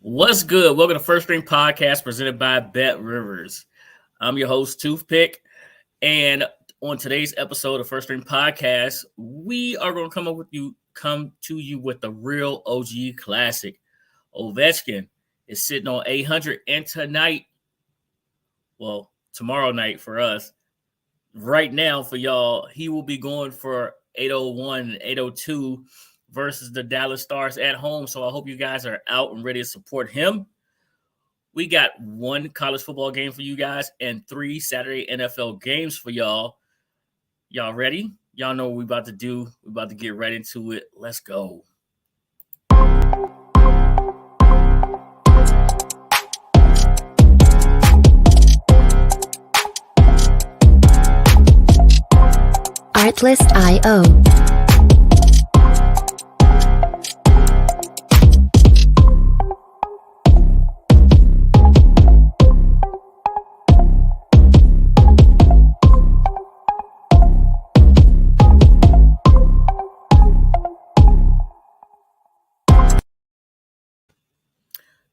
What's good? Welcome to First String Podcast presented by BetRivers. I'm your host, Toothpick. And on today's episode of First String Podcast, we are going to come to you with the real OG classic. Ovechkin is sitting on 800, and tomorrow night for us, right now for y'all, he will be going for 801 and 802 versus the Dallas Stars at home. So I hope you guys are out and ready to support him. We got one college football game for you guys and 3 Saturday NFL games for y'all. Y'all ready? Y'all know what we're about to do. We're about to get right into it. Let's go. Artlist.io.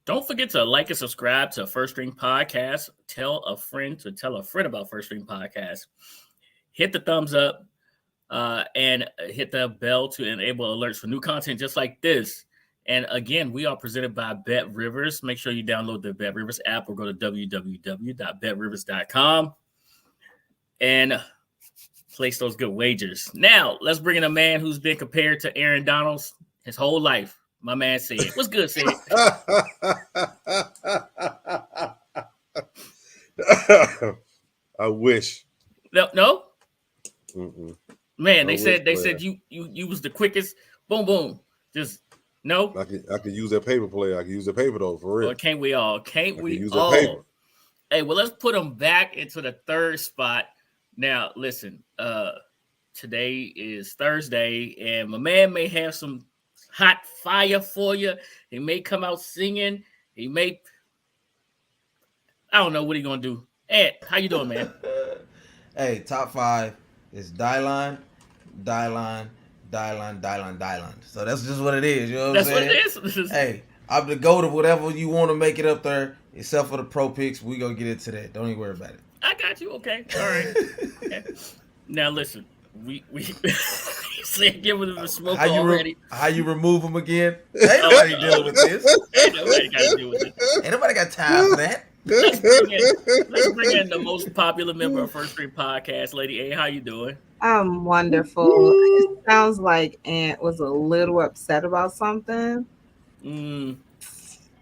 Don't forget to like and subscribe to First String Podcast. Tell a friend to tell a friend about First String Podcast. Hit the thumbs up and hit the bell to enable alerts for new content just like this. And again, we are presented by BetRivers. Make sure you download the BetRivers app or go to www.betrivers.com and place those good wagers. Now, let's bring in a man who's been compared to Aaron Donald his whole life. My man said, "What's good, Sid?" I wish. No? Mm-mm. Man, they said you was the quickest. Boom, boom. Just no. I could use that paper player. I could use the paper though, for real. Well, can't we all? Can't we use all? that paper. Hey, well, let's put them back into the third spot. Now, listen. Today is Thursday, and my man may have some hot fire for you. He may come out singing. He may. I don't know what he's gonna do. Ed, how you doing, man? Hey, top 5 is Dylan. So that's just what it is. You know what I'm saying? That's what it is. Hey, I'm the GOAT of whatever you want to make it up there, except for the pro picks. We gonna get into that. Don't even worry about it. I got you. Okay. All right. Okay. Now listen, we said give him the smoke already. How you remove them again? Ain't nobody dealing with this. Ain't nobody got to deal with it. Ain't nobody got time for that. Let's bring in the most popular member of First String Podcast, Lady A. How you doing? I'm wonderful. It sounds like Ant was a little upset about something. When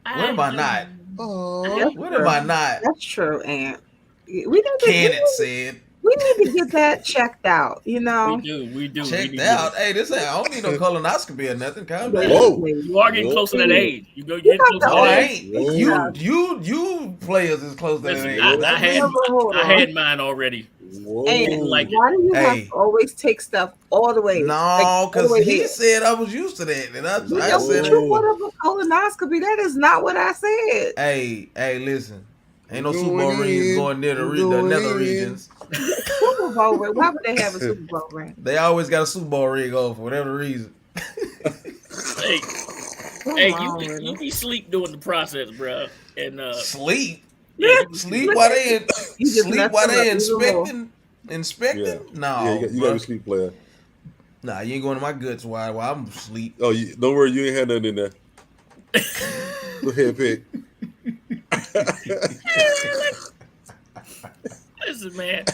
am I not? Oh, when am I not? That's true, Ant. We need to get that checked out. You know, we do. Checked out. Hey, this ain't. I don't need no colonoscopy or nothing. Calm down. Whoa. You are getting close to that age. You go get close to No, that I age. ain't. You players is close to that Listen, age. I had mine already. Whoa. And Like why do you have to always take stuff all the way? No, because he here? said I was used to that, and I said, you put up a colonoscopy. That is not what I said. Hey, listen. Ain't no Super Bowl rings going near the nether regions. Super Bowl ring. Why would they have a Super Bowl ring? They always got a Super Bowl ring on for whatever reason. Hey, you be sleep during the process, bro. And sleep. Yeah, Sleep while they inspecting. Yeah. No, Yeah, you got to be sleep player. Nah, you ain't going to my guts while I'm asleep. Oh, don't worry, you ain't had nothing in there. Go ahead, pick. listen, man.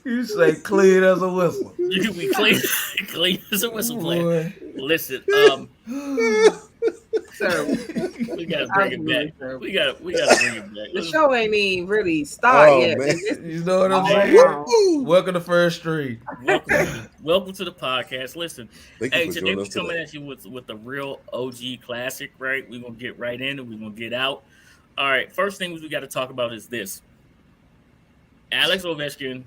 You say clean as a whistle. You can be clean as a whistle player. Listen, Sir, we gotta bring it back. We gotta bring it back. the show ain't even really started yet. Man. You know what I'm saying? Welcome to First Street. Welcome to the podcast. Listen, Thank you hey, for today joining we're us coming today. at you with the real OG classic, right? We're gonna get right in and we're gonna get out. All right, first thing we got to talk about is this. Alex Ovechkin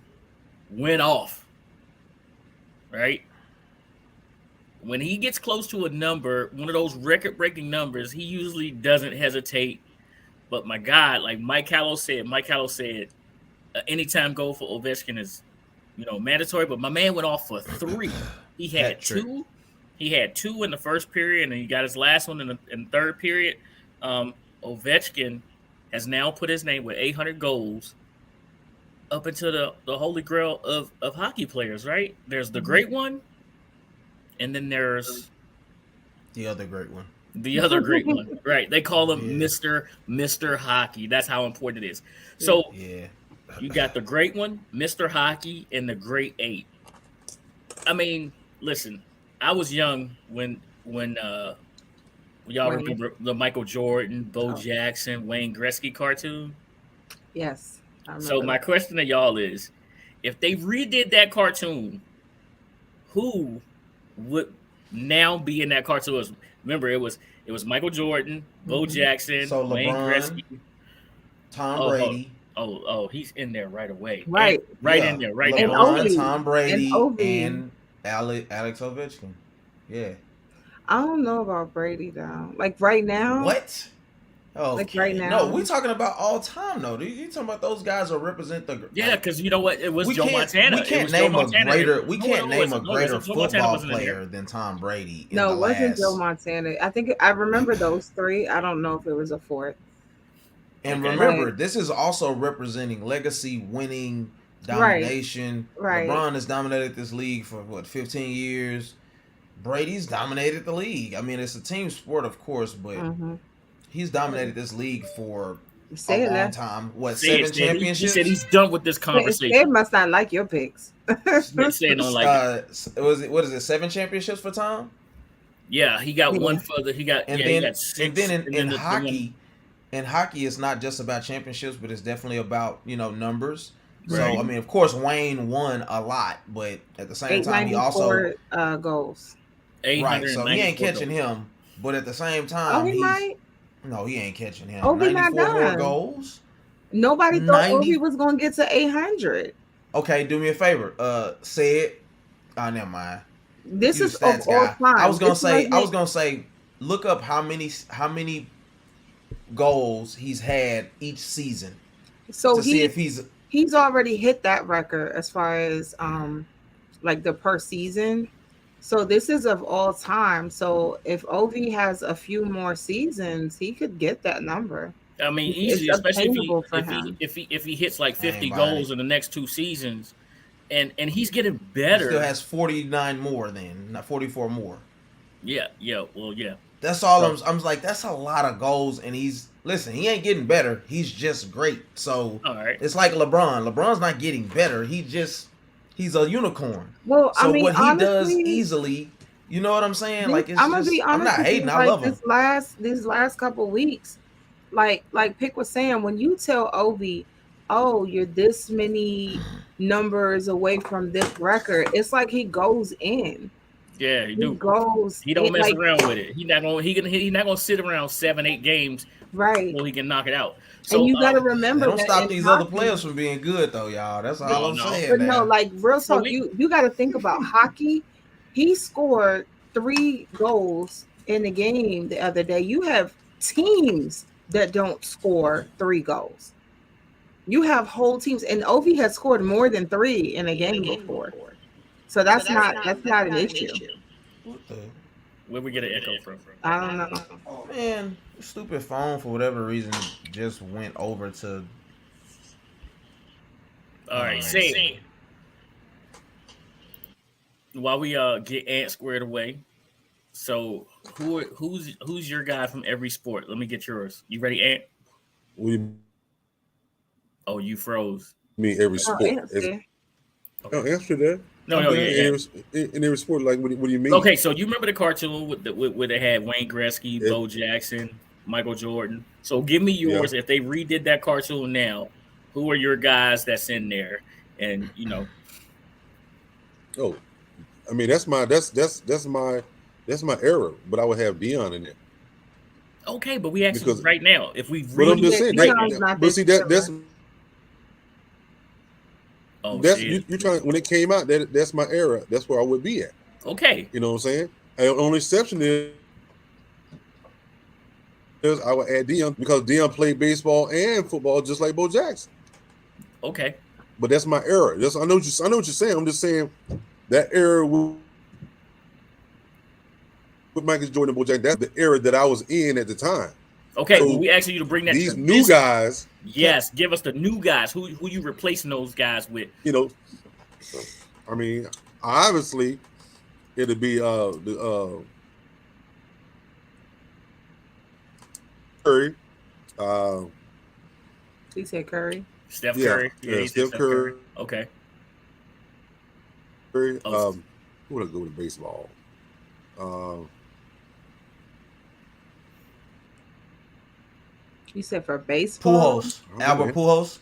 went off, right? When he gets close to a number, one of those record-breaking numbers, he usually doesn't hesitate. But my God, like Mike Callow said, anytime goal for Ovechkin is, mandatory. But my man went off for 3. He had 2. He had 2 in the first period, and he got his last one in the third period. Ovechkin has now put his name with 800 goals up into the holy grail of hockey players, right? There's the great one, and then there's The other great one. the other great one, right? They call him Yeah. Mr. Hockey. That's how important it is. So Yeah. you got the great one, Mr. Hockey, and the great 8. I mean, listen, I was young when y'all remember the Michael Jordan, Bo Jackson, Wayne Gretzky cartoon. Yes. I remember So my question to y'all is, if they redid that cartoon, who would now be in that cartoon? Remember, it was Michael Jordan, Bo Jackson, So Wayne LeBron, Gretzky, Tom Brady. Oh, he's in there right away. Right. In there right And now. Ovi. Tom Brady, Ovi. and Alex Ovechkin. Yeah. I don't know about Brady though. Like right now. What? Oh, Like right now? No, we talking about all time though. You talking about those guys who represent the? Yeah, because you know what? It was we Joe can't, Montana. We It can't was name Joe a Montana. greater. We can't name a Joe greater Montana football wasn't in there. player than Tom Brady. No, it wasn't last... Joe Montana. I think I remember those three. I don't know if it was a fourth. And Okay. remember, this is also representing legacy, winning, domination. Right. LeBron has dominated this league for 15 years. Brady's dominated the league. I mean, it's a team sport, of course, but he's dominated this league for a long time. What, 7 championships? He said he's done with this conversation. They must not like your picks. Saying don't like it. What is it? 7 championships for Tom? Yeah, he got one for the. He got he got 6. And then in hockey. In hockey, it's not just about championships, but it's definitely about numbers. Right. So I mean, of course, Wayne won a lot, but at the same time, he also goals. Right, so he ain't catching him. But at the same time, he might. No, he ain't catching him. Ovi 94 more goals. Nobody thought Ovi was gonna get to 800. Okay, do me a favor. Say it. Oh, never mind. This is of all time. I was gonna say, look up how many goals he's had each season. So see if he's already hit that record as far as like the per season. So this is of all time. So if Ovi has a few more seasons, he could get that number. I mean, easy, especially if he hits like 50 goals in the next 2 seasons, and he's getting better. He still has 49 more then, not 44 more. Yeah. That's all. I'm like, that's a lot of goals, and he ain't getting better. He's just great. So it's like LeBron. LeBron's not getting better. He's a unicorn. Well, so I mean, what he honestly, does easily, you know what I'm saying? Like, I'm gonna be honest. I'm not hating. I love him. These last couple weeks, like Pick was saying, when you tell Ovi, oh, you're this many numbers away from this record, it's like he goes in. Yeah, he goes. He don't mess around with it. He's not gonna sit around 7-8 games before he can knock it out. So and you got to remember, don't stop these other players from being good, though, y'all. That's all I'm saying. But no, like real talk, you got to think about hockey. He scored 3 goals in the game the other day. You have teams that don't score 3 goals. You have whole teams, and Ovi has scored more than 3 in a game before. So that's not an issue. Where we get an echo from? I don't know. Oh man, stupid phone for whatever reason just went over to. All right, say. While we get Ant squared away, so who's your guy from every sport? Let me get yours. You ready, Ant? Oh, you froze. Me every sport. Answer that. No, in every sport, like what do you mean? Okay, so you remember the cartoon where they had Wayne Gretzky, Bo Jackson, Michael Jordan. So give me yours. If they redid that cartoon now, who are your guys that's in there? And Oh, I mean that's my era. But I would have Deion in there. Okay, but we actually right now, if we but I'm just saying, but see that's. Oh, you trying when it came out that's my era. That's where I would be at. Okay, you know what I'm saying. The only exception is I would add Deion because Deion played baseball and football just like Bo Jackson. Okay, but that's my era. I know what you're saying. I'm just saying that era with Michael Jordan and Bo Jackson. That's the era that I was in at the time. Okay, So well, we asking you to bring that. These new guys. Yes, give us the new guys. Who you replacing those guys with? You know, I mean, obviously, it'll be Curry. He said Curry. Steph Curry. Yeah, Steph Curry. Okay. Curry. Who would I go with baseball? You said for baseball? Pujols. Albert Pujols?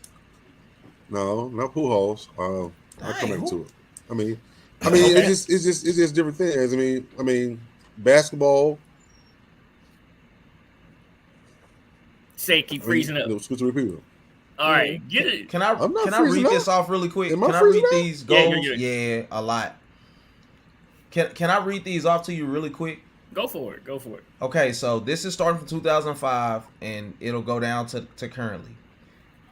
No, not Pujols. I'll come back to it. I mean, it's just different things. I mean, basketball. Say, keep freezing up. No, switch to repeat. All right, get it. Can I read this off really quick? Can I read these goals? Yeah, a lot. Can I read these off to you really quick? Go for it. Okay, so this is starting from 2005, and it'll go down to currently.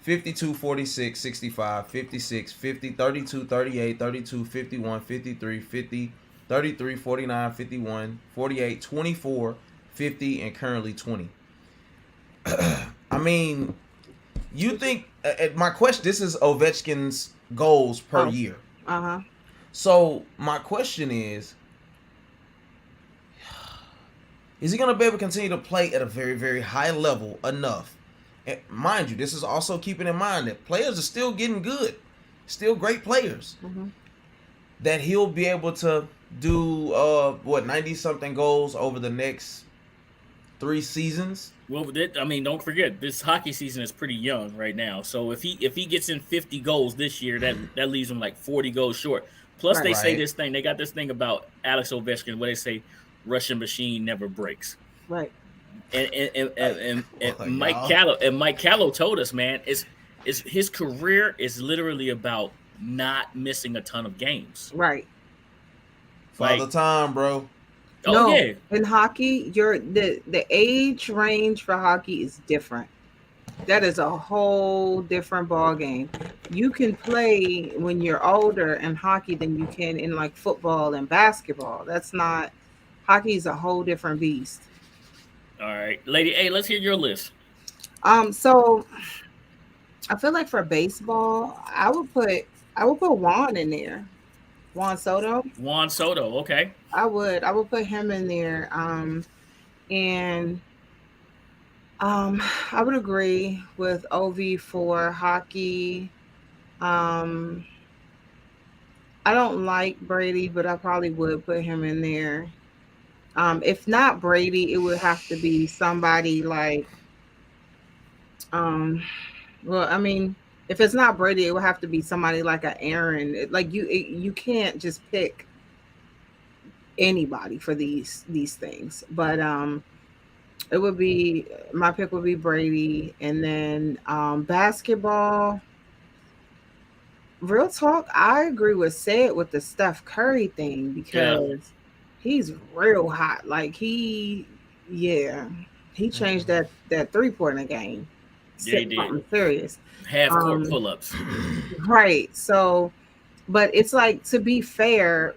52, 46, 65, 56, 50, 32, 38, 32, 51, 53, 50, 33, 49, 51, 48, 24, 50, and currently 20. I mean, you think my question? This is Ovechkin's goals per year. So my question is he going to be able to continue to play at a very, very high level enough? And mind you, this is also keeping in mind that players are still getting good, still great players. That he'll be able to do 90-something goals over the next 3 seasons. Well, I mean, don't forget this hockey season is pretty young right now. So if he gets in 50 goals this year, that leaves him like 40 goals short. Plus, they say this thing. They got this thing about Alex Ovechkin where they say Russian machine never breaks. Right. And Mike Callow told us, man, it's his career is literally about not missing a ton of games. Right. Father time, bro. In hockey, the age range for hockey is different. That is a whole different ball game. You can play when you're older in hockey than you can in like football and basketball. Hockey is a whole different beast. All right, Lady A, let's hear your list. So I feel like for baseball, I would put Juan in there. Juan Soto, okay. I would put him in there. And I would agree with Ovi for hockey. I don't like Brady, but I probably would put him in there. If not Brady, it would have to be somebody like, if it's not Brady, it would have to be somebody like an Aaron. Like you can't just pick anybody for these things. But it would be, my pick would be Brady, and then basketball. Real talk, I agree with Sid with the Steph Curry thing because he's real hot. Like he changed that 3-pointer game. Yeah, he did. Serious. Half-court pull-ups. Right. So, but it's like, to be fair,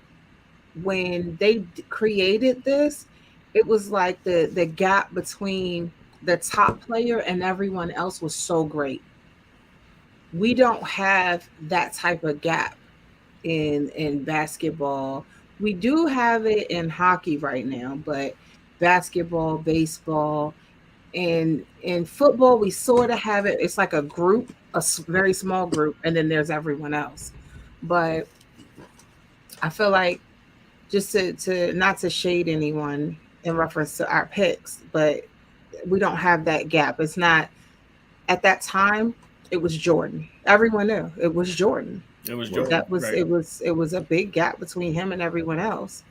when they created this, it was like the gap between the top player and everyone else was so great. We don't have that type of gap in basketball. We do have it in hockey right now, but basketball, baseball, and in football, we sort of have it. It's like a group, a very small group, and then there's everyone else. But I feel like, just to not to shade anyone in reference to our picks, but we don't have that gap. It's not, at that time, it was Jordan. Everyone knew it was Jordan. It was Jordan. That was right. it was a big gap between him and everyone else.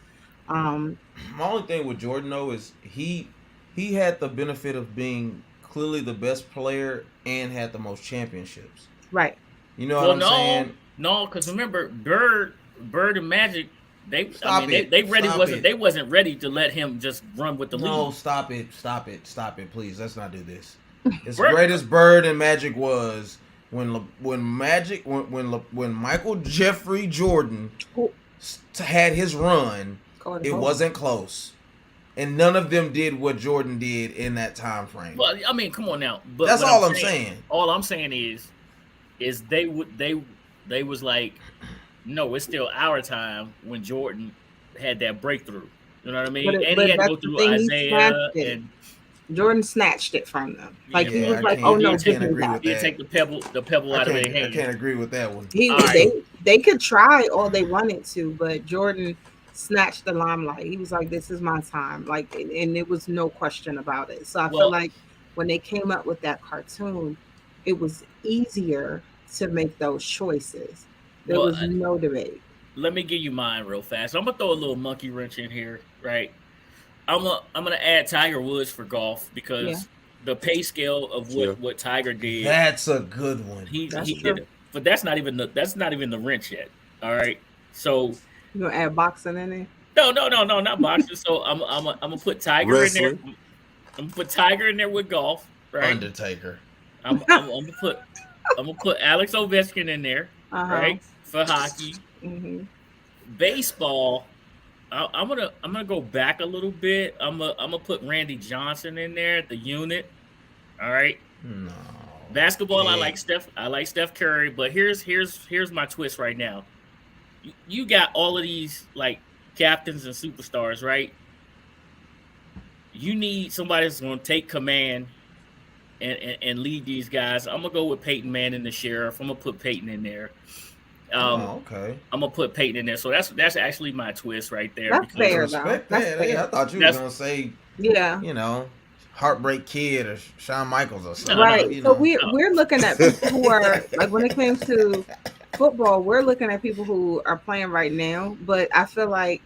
My only thing with Jordan though is he had the benefit of being clearly the best player and had the most championships. Right. You know what I'm saying? No, because remember Bird and Magic, they wasn't ready to let him just run with the lead. No, stop it, please. Let's not do this. As great as Bird and Magic was, when Michael Jeffrey Jordan had his run, it wasn't close. and none of them did what Jordan did in that time frame. Well, I mean, come on now. But that's all I'm saying. All I'm saying is they was like, no, it's still our time when Jordan had that breakthrough. You know what I mean? And he had to go through Isaiah and Jordan snatched it from them. Like he was like, "Oh no, you take the pebble out of their hand." I can't agree with that one. They could try all they wanted to, but Jordan snatched the limelight. He was like, "This is my time," like, and there was no question about it. So I feel like when they came up with that cartoon, it was easier to make those choices. There was no debate. Let me give you mine real fast. I'm gonna throw a little monkey wrench in here, right? I'm gonna add Tiger Woods for golf because the pay scale of what Tiger did. That's a good one. He did it, but that's not even the wrench yet. All right, so you gonna add boxing in there? No, not boxing. So I'm gonna put Tiger in there. I'm gonna put Tiger in there with golf. Right, Undertaker. I'm gonna put Alex Ovechkin in there. Right, for hockey. Mm-hmm. Baseball. I'm gonna go back a little bit. I'm gonna put Randy Johnson in there at the unit. All right. No. Basketball, I like Steph Curry, but here's my twist right now. You got all of these like captains and superstars, right? You need somebody that's gonna take command and lead these guys. I'm gonna go with Peyton Manning, the sheriff. I'm gonna put Peyton in there. Okay. I'm gonna put Peyton in there, so that's actually my twist right there. That's fair, though. That's fair. I thought you were gonna say, Heartbreak Kid or Shawn Michaels or something. Right. So we're looking at people who are like, when it comes to football, we're looking at people who are playing right now. But I feel like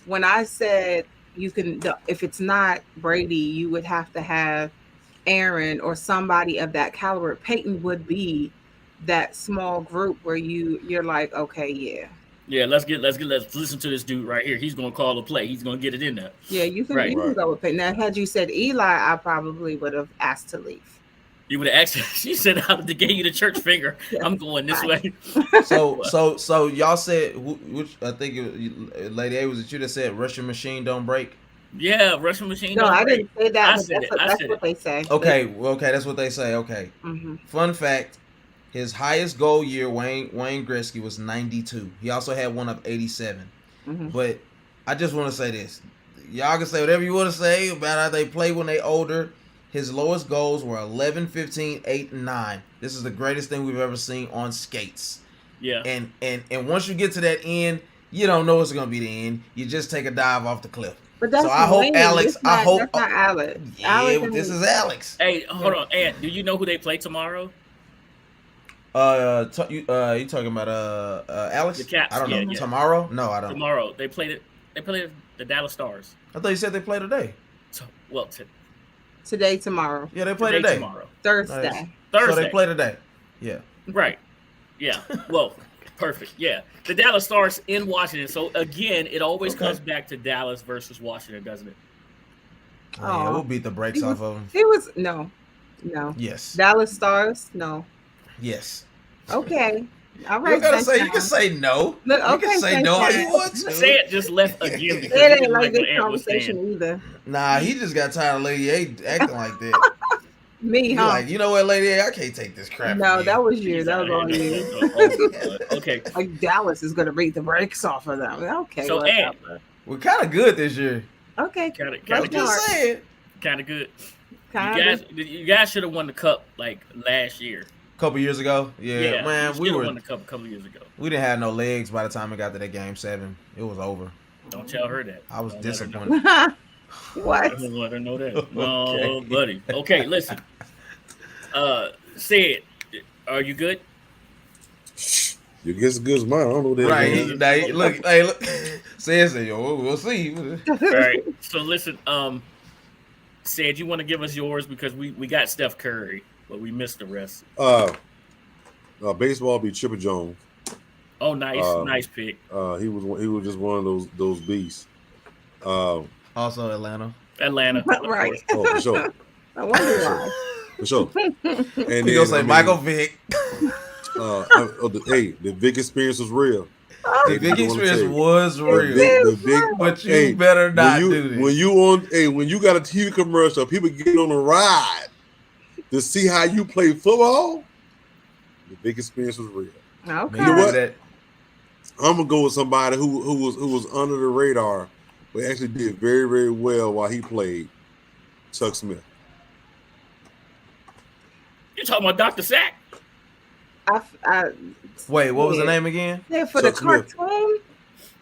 when I said you can, if it's not Brady, you would have to have Aaron or somebody of that caliber. Peyton would be that small group where you're like, okay, let's listen to this dude right here. He's gonna call a play. He's gonna get it in there. Yeah, you can go with Peyton. Now, had you said Eli, I probably would have asked to leave. You would have asked. She said, "How did gave you the church finger?" I'm going this way. So y'all said, which I think Lady A, was it you that said Russian machine don't break? Yeah, Russian machine. No, I didn't say that. That's what they say. Okay, that's what they say. Okay. Mm-hmm. Fun fact: his highest goal year, Wayne Gretzky, was 92. He also had one of 87. Mm-hmm. But I just want to say this: y'all can say whatever you want to say about how they play when they older. His lowest goals were 11, 15, 8, and 9. This is the greatest thing we've ever seen on skates. Yeah. And once you get to that end, you don't know it's going to be the end. You just take a dive off the cliff. But that's I hope Alex. That's not Alex. Yeah, this is Alex. Hey, hold on, Ant. Do you know who they play tomorrow? You talking about Alex? The Caps. I don't know. Tomorrow? No, I don't. Tomorrow they played the Dallas Stars. I thought you said they play today. Today, tomorrow. Yeah, they play today. Tomorrow. Thursday. So they play today. Yeah. Right. Yeah. Well, perfect. Yeah. The Dallas Stars in Washington. So again, it always comes back to Dallas versus Washington, doesn't it? Oh, yeah, we'll beat the brakes off of them. It was no. Yes. Dallas Stars, no. Yes. Okay. All right. You can say no. Look, okay, you can say no if you want to. Say it just left again. It ain't like this conversation either. Nah, he just got tired of Lady A acting like that. Me, huh? Like, you know what, Lady A, I can't take this crap. No, that was you. That was all you. Okay. Like Dallas is gonna beat the brakes off of them. Okay. So, we're kind of good this year. Okay. Just saying. Kind of good. You guys should have won the cup like last year. Couple years ago, man, we won the cup a couple years ago. We didn't have no legs by the time we got to that game 7. It was over. Don't tell her that. I was disappointed. What? I don't let her know that. No, buddy. Okay, listen. Sid, are you good? You guess as good as mine. I don't know that. Right. Look. Sid, yo, we'll see. All right. So listen, Sid, you want to give us yours because we got Steph Curry. But we missed the rest. Baseball be Chipper Jones. Oh, nice pick. He was just one of those beasts. Also Atlanta. Right. Oh, for sure. I wonder why. For sure. And he gonna say Michael Vick. The Vick experience was real. The big experience was real. But you better not do this. When you got a TV commercial, people get on a ride to see how you play football. The big experience was real. Okay. You know what? I'm gonna go with somebody who was under the radar, but actually did very, very well while he played. Chuck Smith. You talking about Dr. Sack? Wait, what was the name again? Yeah, for Chuck the cartoon.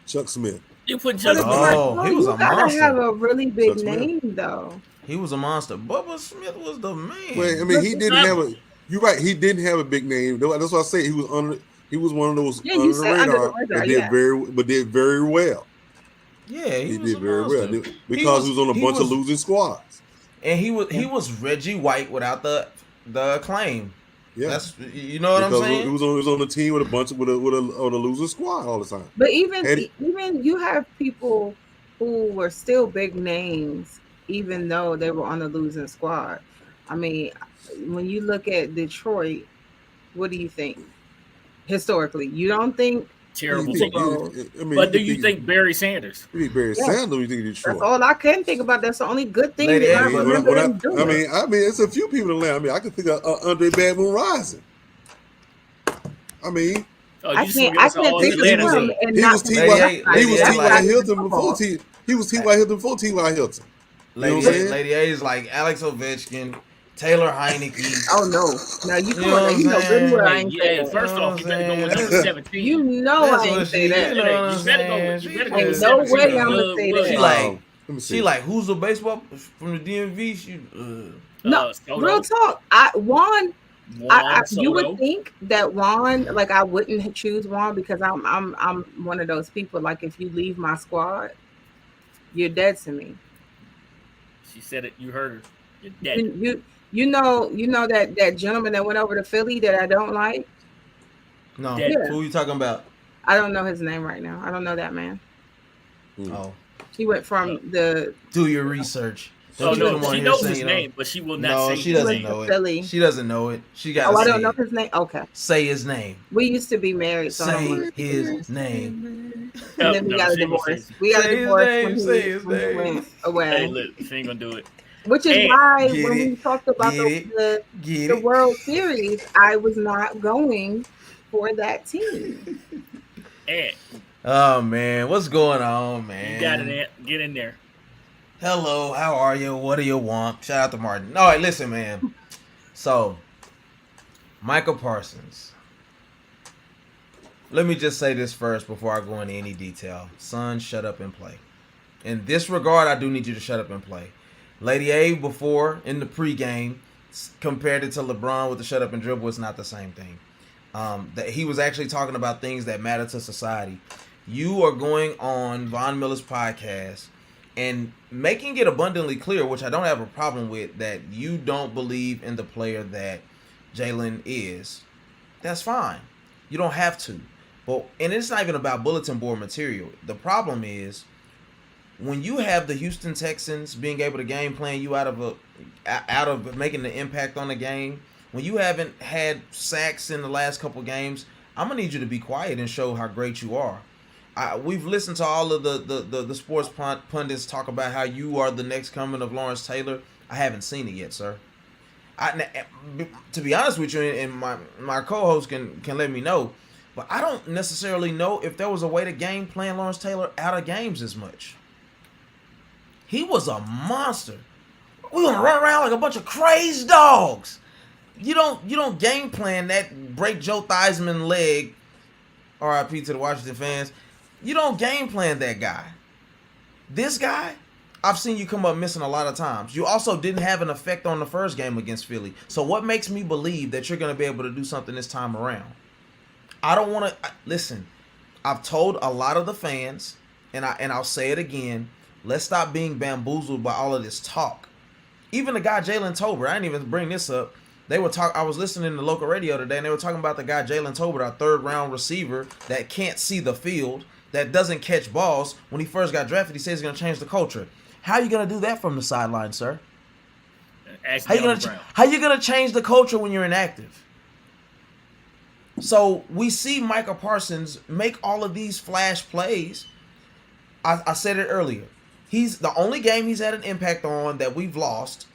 Chuck Smith. You put Chuck Smith. Oh, he was a monster. You gotta have a really big name, though. He was a monster. Bubba Smith was the man. Well, I mean, he didn't have a. You're right. He didn't have a big name. That's why I say he was under. He was one of those under the radar, but did very well. Yeah, he did very well because he was on a bunch of losing squads. And he was Reggie White without the acclaim. Yeah, that's what I'm saying. He was on the team with a bunch of with a losing squad all the time. But even you have people who were still big names, even though they were on the losing squad. I mean, when you look at Detroit, what do you think? Historically, you don't think terrible team. But do you think Barry Sanders? You think Barry Sanders? You think Detroit? That's all I can think about. That's the only good thing that I remember them doing. I mean, it's a few people in there. I mean, I can think of Andre Bad Moon Rising. I mean, I can't think of him. He was T.Y. Hilton before He was T.Y. Hilton before T.Y. Hilton. Lady A is like Alex Ovechkin, Taylor Heineke. Oh no! Now you come on, you know good where I ain't say that. First off, you better go with number 17. You know I ain't say that. You better go with no way I'm gonna say that. She like who's the baseball from the DMV? No, real talk. You would think that Juan, like I wouldn't choose Juan because I'm one of those people. Like if you leave my squad, you're dead to me. She said it. You heard her. You're dead. You know that gentleman that went over to Philly that I don't like? No. Yeah. Who are you talking about? I don't know his name right now. I don't know that man. Oh. He went from the... Do your research. So no, she knows his name, but she will not say she doesn't know it. Philly. She doesn't know it. She got I don't know his name? Okay. Say his name. We used to be married. So say his name. And then we got a divorce. We got a divorce when he went away. Hey, look, she ain't gonna do it. Which is why when we talked about the World Series, I was not going for that team. Oh man, what's going on, man? You got it. Get in there. Hello, how are you? What do you want? Shout out to Martin. All right, listen, man. So, Micah Parsons. Let me just say this first before I go into any detail. Son, shut up and play. In this regard, I do need you to shut up and play. Lady A before in the pregame compared it to LeBron with the shut up and dribble. It's not the same thing. That he was actually talking about things that matter to society. You are going on Von Miller's podcast and making it abundantly clear, which I don't have a problem with, that you don't believe in the player that Jalen is. That's fine. You don't have to. And it's not even about bulletin board material. The problem is when you have the Houston Texans being able to game plan you out of making the impact on the game, when you haven't had sacks in the last couple games, I'm gonna need you to be quiet and show how great you are. We've listened to all of the sports pundits talk about how you are the next coming of Lawrence Taylor. I haven't seen it yet, sir. To be honest with you, and my co-host can let me know, but I don't necessarily know if there was a way to game plan Lawrence Taylor out of games as much. He was a monster. We're gonna run around like a bunch of crazed dogs. You don't game plan that break Joe Theismann leg. RIP to the Washington fans. You don't game plan that guy. This guy, I've seen you come up missing a lot of times. You also didn't have an effect on the first game against Philly. So what makes me believe that you're going to be able to do something this time around? I don't want to listen. I've told a lot of the fans, and I'll say it again. Let's stop being bamboozled by all of this talk. Even the guy Jalen Tolbert, I didn't even bring this up. I was listening to local radio today, and they were talking about the guy Jalen Tolbert, our third-round receiver that can't see the field, that doesn't catch balls. When he first got drafted, he says he's going to change the culture. How are you going to do that from the sideline, sir? How you going to change the culture when you're inactive? So we see Micah Parsons make all of these flash plays. I said it earlier. He's the only game he's had an impact on that we've lost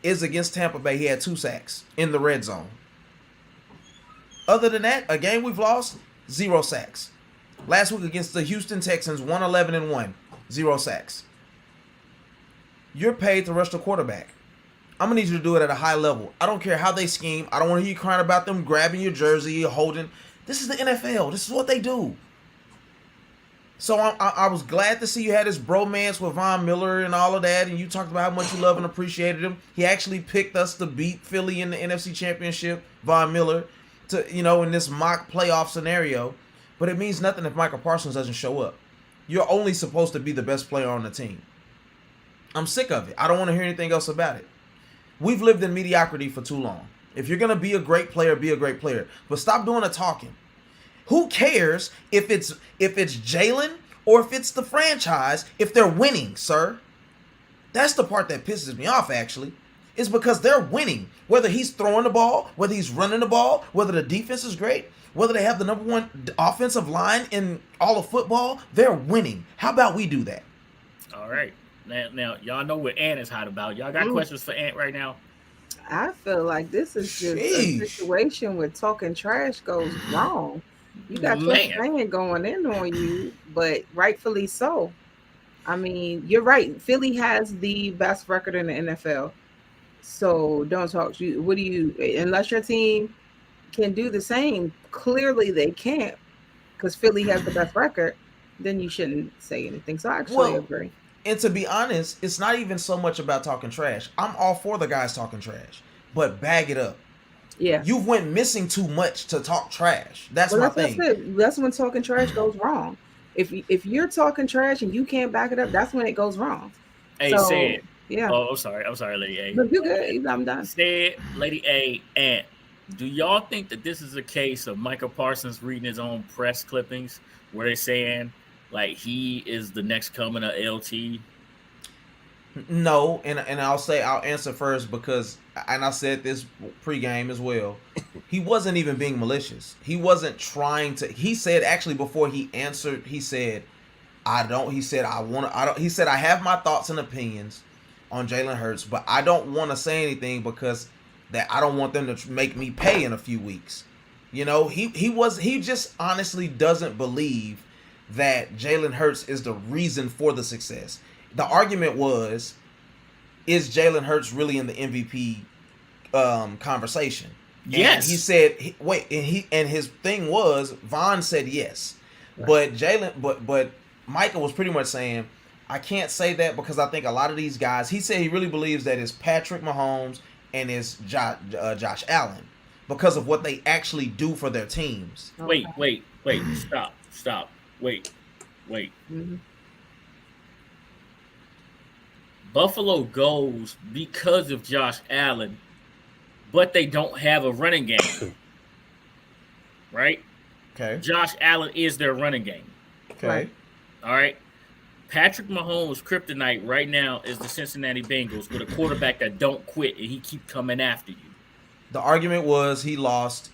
is against Tampa Bay. He had 2 sacks in the red zone. Other than that, a game we've lost, 0 sacks. Last week against the Houston Texans, 111-1, 0 sacks. You're paid to rush the quarterback. I'm going to need you to do it at a high level. I don't care how they scheme. I don't want to hear you crying about them grabbing your jersey, holding. This is the NFL. This is what they do. So I was glad to see you had this bromance with Von Miller and all of that, and you talked about how much you love and appreciated him. He actually picked us to beat Philly in the NFC Championship, Von Miller, to in this mock playoff scenario. But it means nothing if Micah Parsons doesn't show up. You're only supposed to be the best player on the team. I'm sick of it. I don't want to hear anything else about it. We've lived in mediocrity for too long. If you're going to be a great player, be a great player. But stop doing the talking. Who cares if it's Jalen or if it's the franchise if they're winning, sir? That's the part that pisses me off, actually. Is because they're winning. Whether he's throwing the ball, whether he's running the ball, whether the defense is great, whether they have the number 1 offensive line in all of football, they're winning. How about we do that? All right. Now y'all know what Ant is hot about. Y'all got questions for Ant right now? I feel like this is just a situation where talking trash goes wrong. You got your fan going in on you, but rightfully so. I mean, you're right. Philly has the best record in the NFL. So don't talk. Unless your team can do the same, clearly they can't because Philly has the best record, then you shouldn't say anything. So I actually agree. And to be honest, it's not even so much about talking trash. I'm all for the guys talking trash, but bag it up. Yeah. You went missing too much to talk trash. That's my thing. That's when talking trash goes wrong. If you're talking trash and you can't back it up, that's when it goes wrong. Hey, so, said. Yeah. Oh, I'm sorry, Lady A. But you good. I'm done. Said, Lady A, Ant, do y'all think that this is a case of Micah Parsons reading his own press clippings where they're saying like he is the next coming of LT? No, and I'll answer first because, and I said this pregame as well, he wasn't even being malicious. He wasn't trying to. He said actually before he answered, he said, I have my thoughts and opinions on Jalen Hurts, but I don't want to say anything because that I don't want them to make me pay in a few weeks. He just honestly doesn't believe that Jalen Hurts is the reason for the success. The argument was, is Jalen Hurts really in the MVP conversation? Yes. And he said, and his thing was, Von said yes. Right. But Micah was pretty much saying, I can't say that because I think a lot of these guys, he said he really believes that it's Patrick Mahomes and it's Josh Allen because of what they actually do for their teams. Wait, stop. Wait. Mm-hmm. Buffalo goes because of Josh Allen, but they don't have a running game. Right? Okay. Josh Allen is their running game. Okay. All right. Patrick Mahomes' kryptonite right now is the Cincinnati Bengals with a quarterback that don't quit and he keep coming after you. The argument was he lost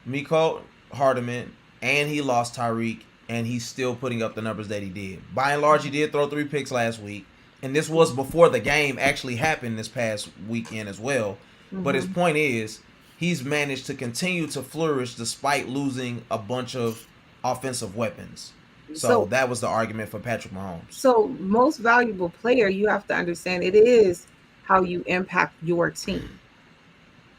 Mecole Hardman and he lost Tyreek, and he's still putting up the numbers that he did. By and large, he did throw 3 picks last week. And this was before the game actually happened this past weekend as well. Mm-hmm. But his point is, he's managed to continue to flourish despite losing a bunch of offensive weapons. So that was the argument for Patrick Mahomes. So most valuable player, you have to understand it is how you impact your team.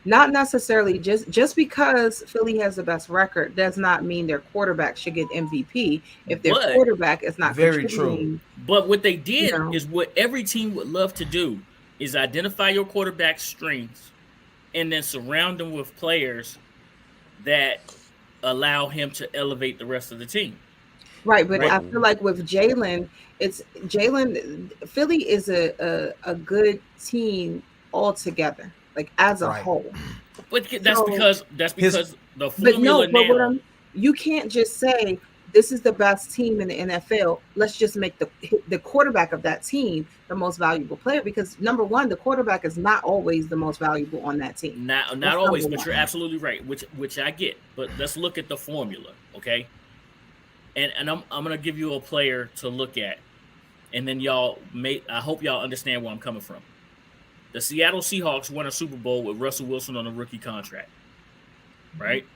Not necessarily just because Philly has the best record does not mean their quarterback should get MVP if their quarterback is not very true. But what they did is what every team would love to do is identify your quarterback's strengths and then surround them with players that allow him to elevate the rest of the team. Right, but I feel like with Jalen, Philly is a good team altogether. Like as a whole, but that's because the formula now. You can't just say this is the best team in the NFL. Let's just make the quarterback of that team the most valuable player, because number one, the quarterback is not always the most valuable on that team. Not always, but you're absolutely right, which I get. But let's look at the formula, okay? And I'm gonna give you a player to look at, and then I hope y'all understand where I'm coming from. The Seattle Seahawks won a Super Bowl with Russell Wilson on a rookie contract, right?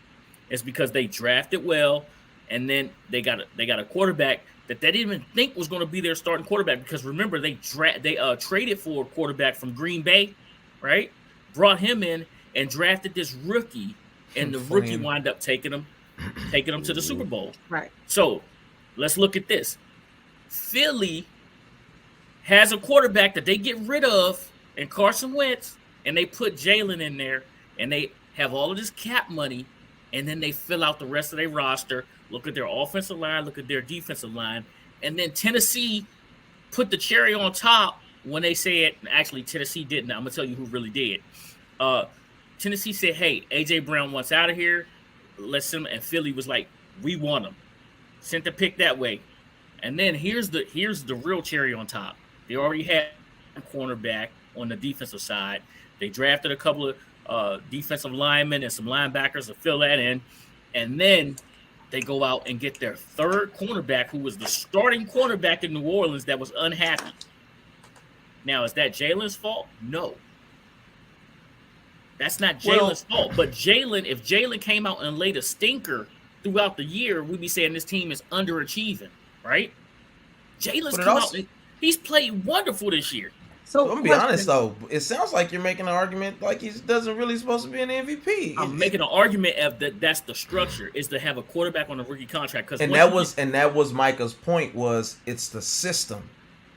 It's because they drafted well, and then they got a quarterback that they didn't even think was going to be their starting quarterback, because remember they traded for a quarterback from Green Bay, right? Brought him in and drafted this rookie, and the rookie wound up taking him to the Super Bowl. Right. So let's look at this. Philly has a quarterback that they get rid of, and Carson Wentz, and they put Jalen in there, and they have all of this cap money, and then they fill out the rest of their roster. Look at their offensive line, look at their defensive line, and then Tennessee put the cherry on top when they said, actually Tennessee didn't. I'm gonna tell you who really did. Tennessee said, "Hey, AJ Brown wants out of here. Let's send him." And Philly was like, "We want him." Sent the pick that way, and then here's the real cherry on top. They already had a cornerback on the defensive side. They drafted a couple of defensive linemen and some linebackers to fill that in, and then they go out and get their third cornerback, who was the starting cornerback in New Orleans that was unhappy. Now, is that Jalen's fault? No. That's not Jalen's fault. But if Jalen came out and laid a stinker throughout the year, we'd be saying this team is underachieving, right? Jalen's come out and he's played wonderful this year. So I'm gonna be honest though, it sounds like you're making an argument like he doesn't really supposed to be an MVP. I'm making an argument of that's the structure, is to have a quarterback on a rookie contract. And that was Micah's point, was it's the system.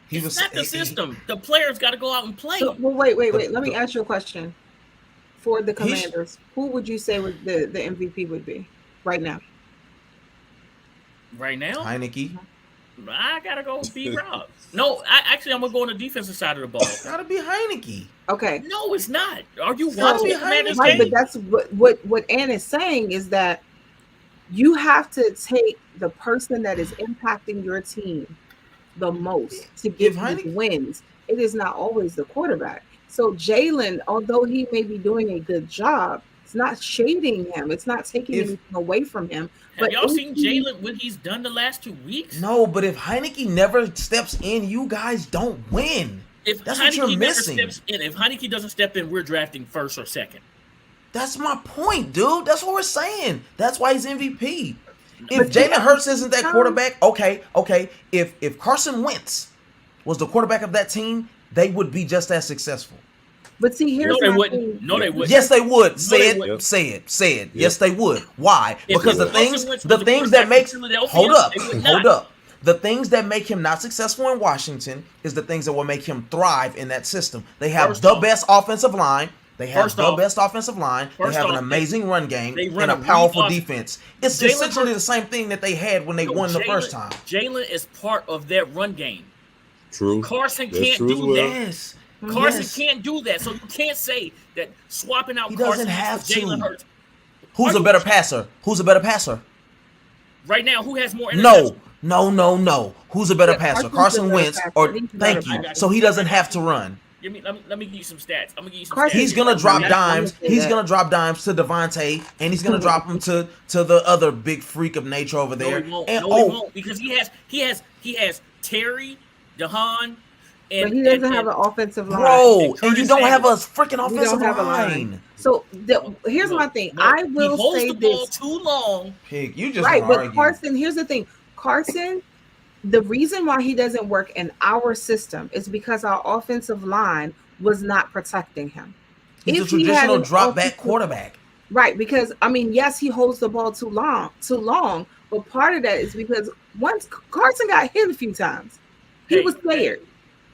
It's not the system. The players got to go out and play. So, well, wait. Let me ask you a question. For the Commanders, who would you say the MVP would be right now? Right now, Heineke. I gotta go with B-Rob. No, I'm gonna go on the defensive side of the ball. Gotta be Heineke. Okay. No, it's not. Are you watching the Commanders game? But that's what Ann is saying, is that you have to take the person that is impacting your team the most to give you wins. It is not always the quarterback. So Jalen, although he may be doing a good job, it's not shading him. It's not taking anything away from him. Have y'all seen Jalen what he's done the last 2 weeks? No, but if Heineke never steps in, you guys don't win. That's what you're missing. If Heineke doesn't step in, we're drafting first or second. That's my point, dude. That's what we're saying. That's why he's MVP. If Jalen Hurts isn't that quarterback, okay. If Carson Wentz was the quarterback of that team, they would be just as successful. But see, here's they wouldn't. No, they wouldn't. Yes, they would. Say it. Yes, they would. Why? Because the things that make hold up. The things that make him not successful in Washington is the things that will make him thrive in that system. They have the best offensive line. They have the best offensive line. They have an amazing run game and a powerful defense. It's essentially the same thing that they had when they won the first time. Jalen is part of that run game. True. Carson can't do that. Carson can't do that. So you can't say that swapping out Carson has Jalen Hurts. Who's a better passer? Right now, who has more interceptions? No. Who's a better passer? Carson Wentz or thank you. So he doesn't have to run. Let me give you some stats. I'm gonna give you some stats. He's gonna drop dimes. He's gonna drop dimes to Devontae, and he's gonna drop them to the other big freak of nature over there. No, he won't, because he has Terry, DeHaan, and but he doesn't have an offensive line. Bro, and you don't have a freaking offensive line. So here's my thing. I will say the ball too long. Pig, you just right, but Parson. Here's the thing, Carson. The reason why he doesn't work in our system is because our offensive line was not protecting him. He's a traditional drop back quarterback. Right, because yes, he holds the ball too long, but part of that is because once Carson got hit a few times, he was scared.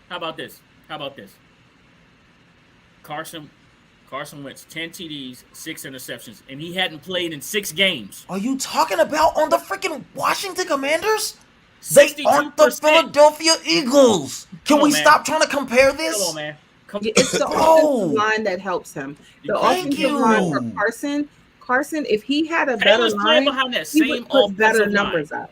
How about this? Carson Wentz 10 TDs, 6 interceptions, and he hadn't played in 6 games. Are you talking about on the freaking Washington Commanders? They aren't the Philadelphia Eagles. Can we stop trying to compare this? Come on, man. It's the offensive line that helps him. The offensive line for Carson, if he had a better line, he would put better numbers out.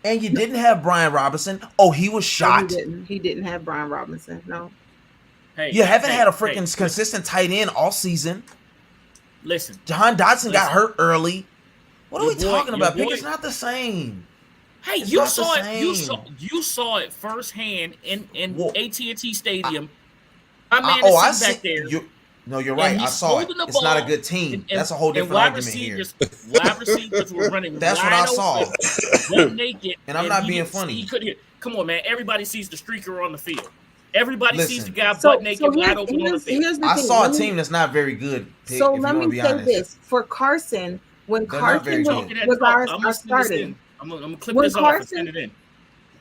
And you didn't have Brian Robinson. Oh, he was shot. No, he didn't have Brian Robinson. No. Hey, you haven't had a freaking consistent tight end all season. Listen. Jahan Dotson got hurt early. What are we talking about? Pick, it's not the same. Hey, you saw it. You saw it firsthand in AT&T Stadium. I see back there. You're right. I saw it. It's not a good team. That's a whole different argument here. Wide receivers were running. That's what I saw. Naked, and I'm not being funny. Come on, man. Everybody sees the streaker on the field. Everybody sees the guy butt naked, wide open on the field. I saw a team that's not very good. Pick, so let me say this for Carson. When Carson was our starting. I'm gonna clip this off and send it in.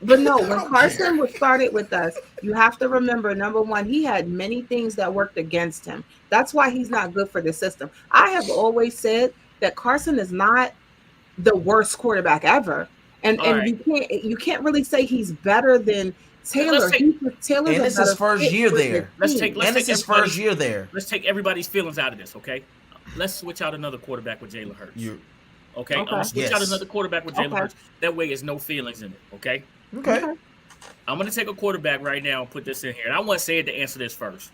But no, when Parson was started with us, you have to remember, number one, he had many things that worked against him. That's why he's not good for the system. I have always said that Carson is not the worst quarterback ever. And you can't really say he's better than Taylor. Taylor's and this is first year there. Let's take his first year there. Let's take everybody's feelings out of this, okay? Let's switch out another quarterback with Jalen Hurts. Okay? I'm gonna switch out another quarterback with Jalen Hurts. That way there's no feelings in it, okay? Okay. I'm going to take a quarterback right now and put this in here. And I want Sayed to answer this first.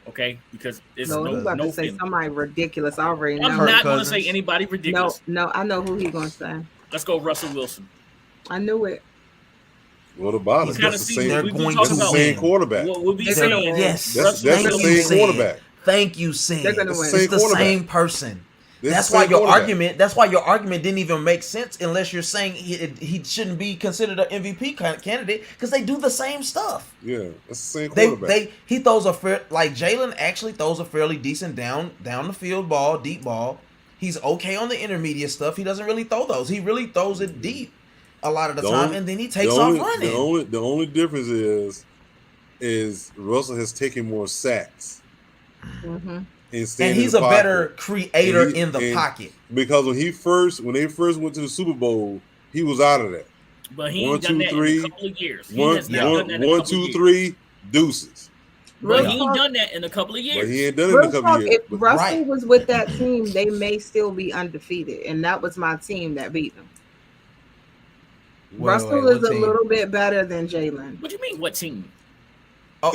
Okay? Because it's no say somebody ridiculous. I already know. I'm not going to say anybody ridiculous. No, I know who he's going to say. Let's go Russell Wilson. I knew it. What about it? That's the same quarterback. We'll be saying, yes. That's the same quarterback. Thank you, Sid. It's the same person. That's why your argument didn't even make sense unless you're saying he shouldn't be considered an MVP candidate because they do the same stuff. Yeah, that's the same quarterback. He throws Jalen actually throws a fairly decent down the field ball, deep ball. He's okay on the intermediate stuff. He doesn't really throw those. He really throws it deep a lot of the time, and then he takes off running. The only difference is Russell has taken more sacks. Mm-hmm. And he's a better creator in the pocket. Because when they first went to the Super Bowl, he was out of that. But he ain't done that in a couple of years. One, two, three, deuces. But he ain't done that in a couple of years. But he ain't done it in a couple of years. If Russell was with that team, they may still be undefeated. And that was my team that beat them. Russell is a little bit better than Jalen. What do you mean, what team? Oh,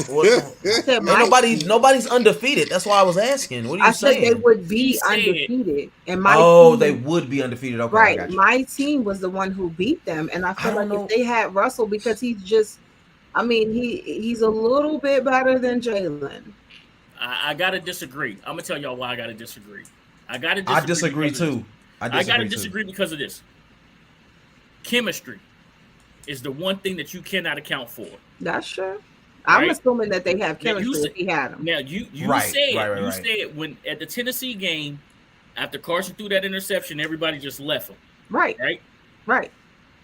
nobody's undefeated. That's why I was asking. What are you saying? I said they would be undefeated. And they would be undefeated. Okay, right. My team was the one who beat them, and I feel if they had Russell, because he's just, he's a little bit better than Jalen. I gotta disagree. I'm gonna tell y'all why I gotta disagree. I disagree too. I gotta disagree because of this. Chemistry is the one thing that you cannot account for. That's true. I'm assuming that they have chemistry if he had them. Now you said when at the Tennessee game, after Carson threw that interception, everybody just left him. Right.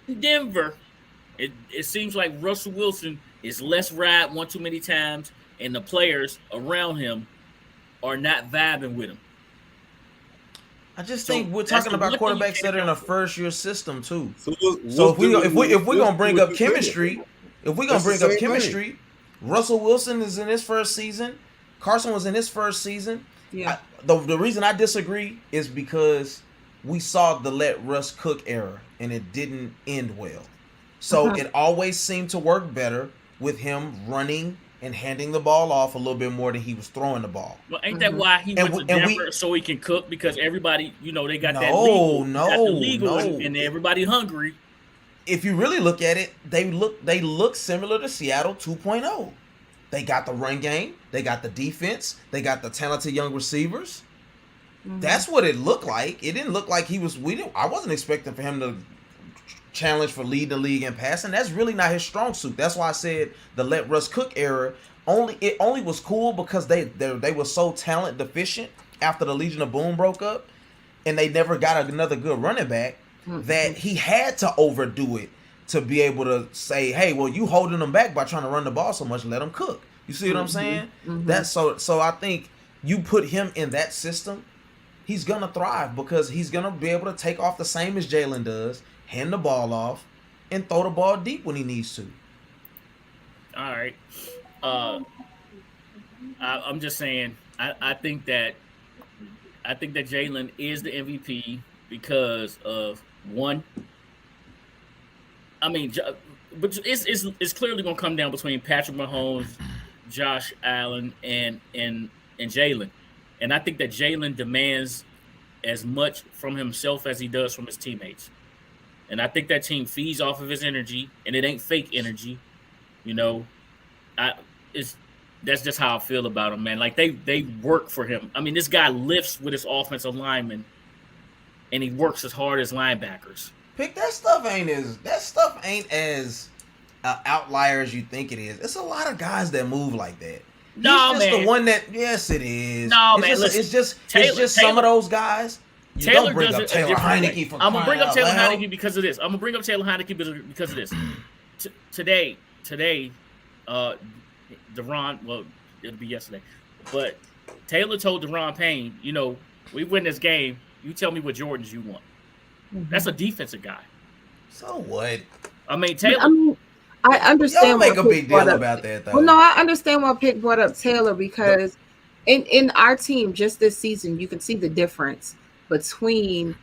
In Denver, it seems like Russell Wilson is less ride one too many times, and the players around him are not vibing with him. I just think we're talking about quarterbacks that are in a first-year system too. So if we're gonna bring up chemistry, Russell Wilson is in his first season. Carson was in his first season. Yeah. The reason I disagree is because we saw the let Russ cook era, and it didn't end well. So it always seemed to work better with him running and handing the ball off a little bit more than he was throwing the ball. Well, ain't that why he went to Denver so he can cook? Because everybody, they got that legal, and everybody hungry. If you really look at it, they look similar to Seattle 2.0. They got the run game, they got the defense, they got the talented young receivers. Mm-hmm. That's what it looked like. It didn't look like he was. I wasn't expecting for him to challenge for lead the league in passing. That's really not his strong suit. That's why I said the let Russ cook era only was cool because they were so talent deficient after the Legion of Boom broke up, and they never got another good running back. That he had to overdo it to be able to say, hey, well, you holding them back by trying to run the ball so much, let them cook. You see what I'm saying? Mm-hmm. That's so I think you put him in that system, he's gonna thrive because he's gonna be able to take off the same as Jalen does, hand the ball off, and throw the ball deep when he needs to. All right. I'm just saying, I think that Jalen is the MVP because of one, I mean, but it's clearly going to come down between Patrick Mahomes, Josh Allen, and Jalen. And I think that Jalen demands as much from himself as he does from his teammates. And I think that team feeds off of his energy, and it ain't fake energy. You know, that's just how I feel about him, man. Like they work for him. I mean, this guy lifts with his offensive linemen, and he works as hard as linebackers. Pick that stuff ain't as outlier as you think it is. It's a lot of guys that move like that. No, He's just man. the one that yes, it is. No, it's man. Just, listen, it's just Taylor, some of those guys. You Taylor don't bring does up it Taylor Heineke. I'm gonna bring up Taylor Heineke because of this. Because of this. Today, Deron. Well, it'll be yesterday, but Taylor told Deron Payne, you know, we win this game. You tell me what Jordans you want. Mm-hmm. That's a defensive guy. So what? I mean, Taylor. I understand. Y'all make a big deal about that, though. Well, no, I understand why Pick brought up Taylor because in our team just this season, you can see the difference between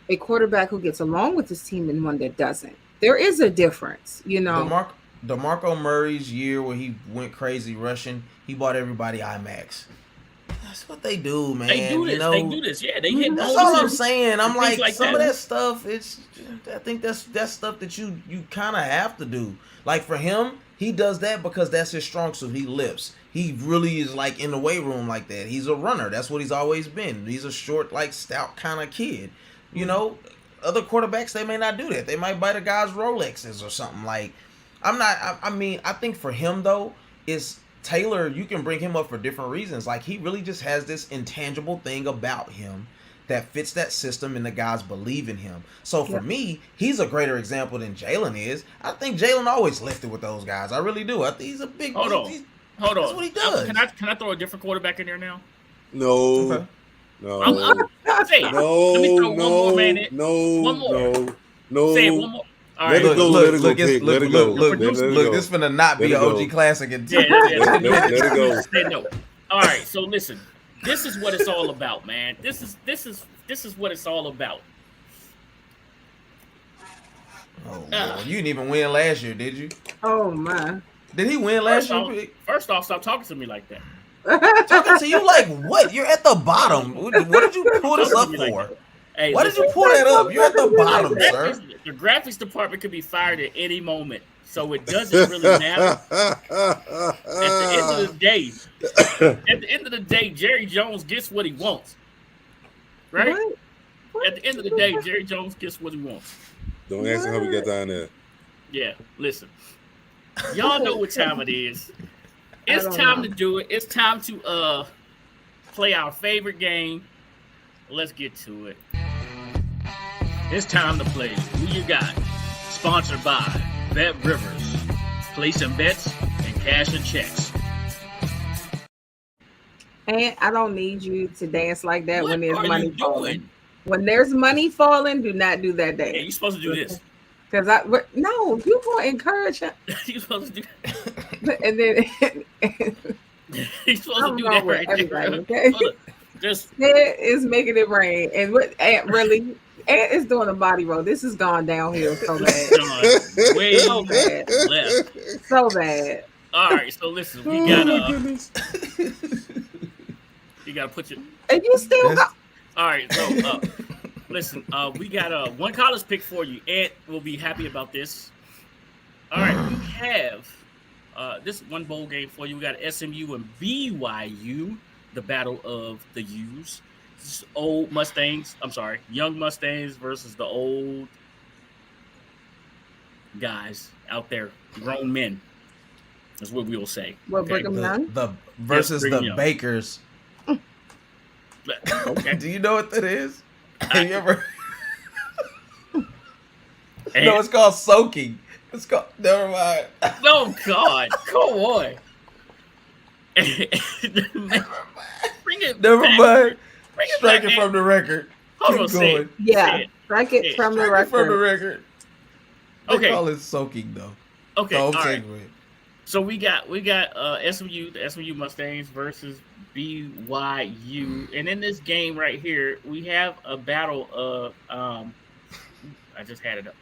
a quarterback who gets along with his team and one that doesn't. There is a difference, you know. DeMarco Murray's year where he went crazy rushing, he bought everybody IMAX. That's what they do, man. They do this. You know? They do this. Yeah, they hit. That's all I'm saying. I'm like some that. Of that stuff. I think that's stuff that you kind of have to do. Like for him, he does that because that's his strong suit. He lifts. He really is like in the weight room like that. He's a runner. That's what he's always been. He's a short, like stout kind of kid. You know, other quarterbacks they may not do that. They might buy the guy's Rolexes or something. Like I think for him though, it's Taylor. You can bring him up for different reasons. Like he really just has this intangible thing about him that fits that system and the guys believe in him. So for me, he's a greater example than Jalen is. I think Jalen always lifted with those guys. I really do. I think he's a big. Hold on. That's what he does. Can I throw a different quarterback in there now? No. Okay. No. Say it. No. Let me throw one more man in. No. One more. No. Say it one more. All right. Let it go. Let it go. Let it go. Look, this finna not be an OG classic. Let it go. Say no. All right. So listen. This is what it's all about, man. This is what it's all about. Oh, Lord. You didn't even win last year, did you? Oh my! Did he win last year? First off, stop talking to me like that. Talking to you like what? You're at the bottom. What did you pull this up for? Hey, why did you pull that up? You're at the bottom, sir. The graphics department could be fired at any moment, so it doesn't really matter. At the end of the day, Jerry Jones gets what he wants. Right? What? At the end of the day, Jerry Jones gets what he wants. Don't ask him how we got down there. Yeah, listen. Y'all know what time it is. It's time to do it. It's time to play our favorite game. Let's get to it. It's time to play Who You Got? Sponsored by BetRivers. Placing bets and cashing checks. And I don't need you to dance like that when there's money falling. Doing? When there's money falling, do not do that dance. Yeah, you're supposed to do this. Because no, you gonna encourage him. You're supposed to do that. And then you're supposed to do that right there. Okay? Just Ed is making it rain. And what Ant really Ant is doing a body roll. This has gone downhill so bad. Way so bad. Left. So bad. All right, so listen, we got you gotta put your and you still got. All right, so listen, we got one college pick for you. Ed will be happy about this. All right, we have this one bowl game for you. We got SMU and BYU, the battle of the U's. This is young Mustangs versus the old guys out there, grown men. That's what we will say. What, Brigham Young? The versus the Young. Bakers. Okay. Do you know what that is? Have you ever? No, it's called soaking. It's called. Never mind. Oh God! Come on. Bring it. Never back. mind. Bring it Strike back, it from the record. Hold on, Keep going. Yeah, strike it from the record. From the record. Okay. They call it soaking though. Okay. So all right. with. So we got SMU, the SMU Mustangs versus BYU, and in this game right here, we have a battle of I just had it up.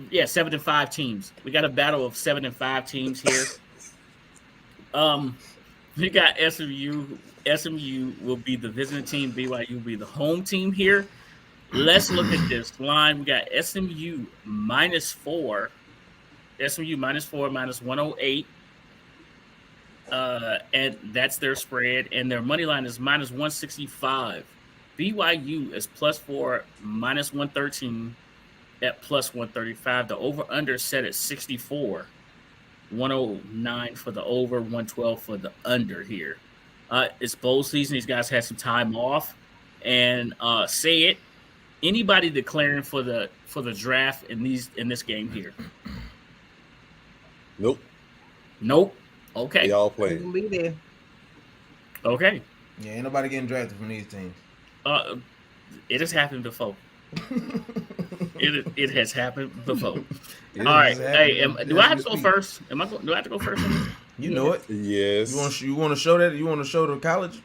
Yeah, 7-5 teams. We got a battle of 7-5 teams here. We got SMU. SMU will be the visiting team. BYU will be the home team here. Let's look at this line. We got SMU -4. SMU -4, -108. And that's their spread. And their money line is -165. BYU is +4, -113 at +135. The over-under set at 64. 109 for the over, 112 for the under here. It's bowl season. These guys had some time off. And say it. Anybody declaring for the draft in this game here? Nope. Okay. They all playing. Be there. Okay. Yeah, ain't nobody getting drafted from these teams. It has happened before. It has happened before. All right. Hey, do I have to go first? Do I have to go first? You know it. Yes. You want to show that? You want to show the college?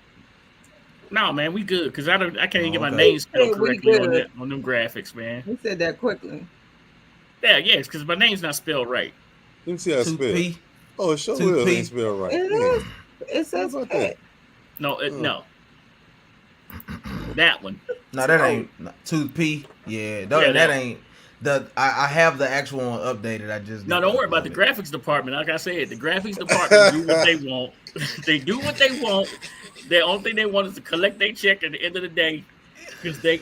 No, man, we good because I can't even get my name spelled correctly on them graphics, man. He said that quickly. Yeah, yes, because my name's not spelled right. Let me see how it's spelled. Oh, it sure will ain't spelled right. It is. It says that. No, no. That one. No, that ain't Tooth P. Yeah, that ain't the. I have the actual one updated. I just don't worry about the graphics department. Like I said, the graphics department do what they want. They do what they want. The only thing they want is to collect their check at the end of the day, because they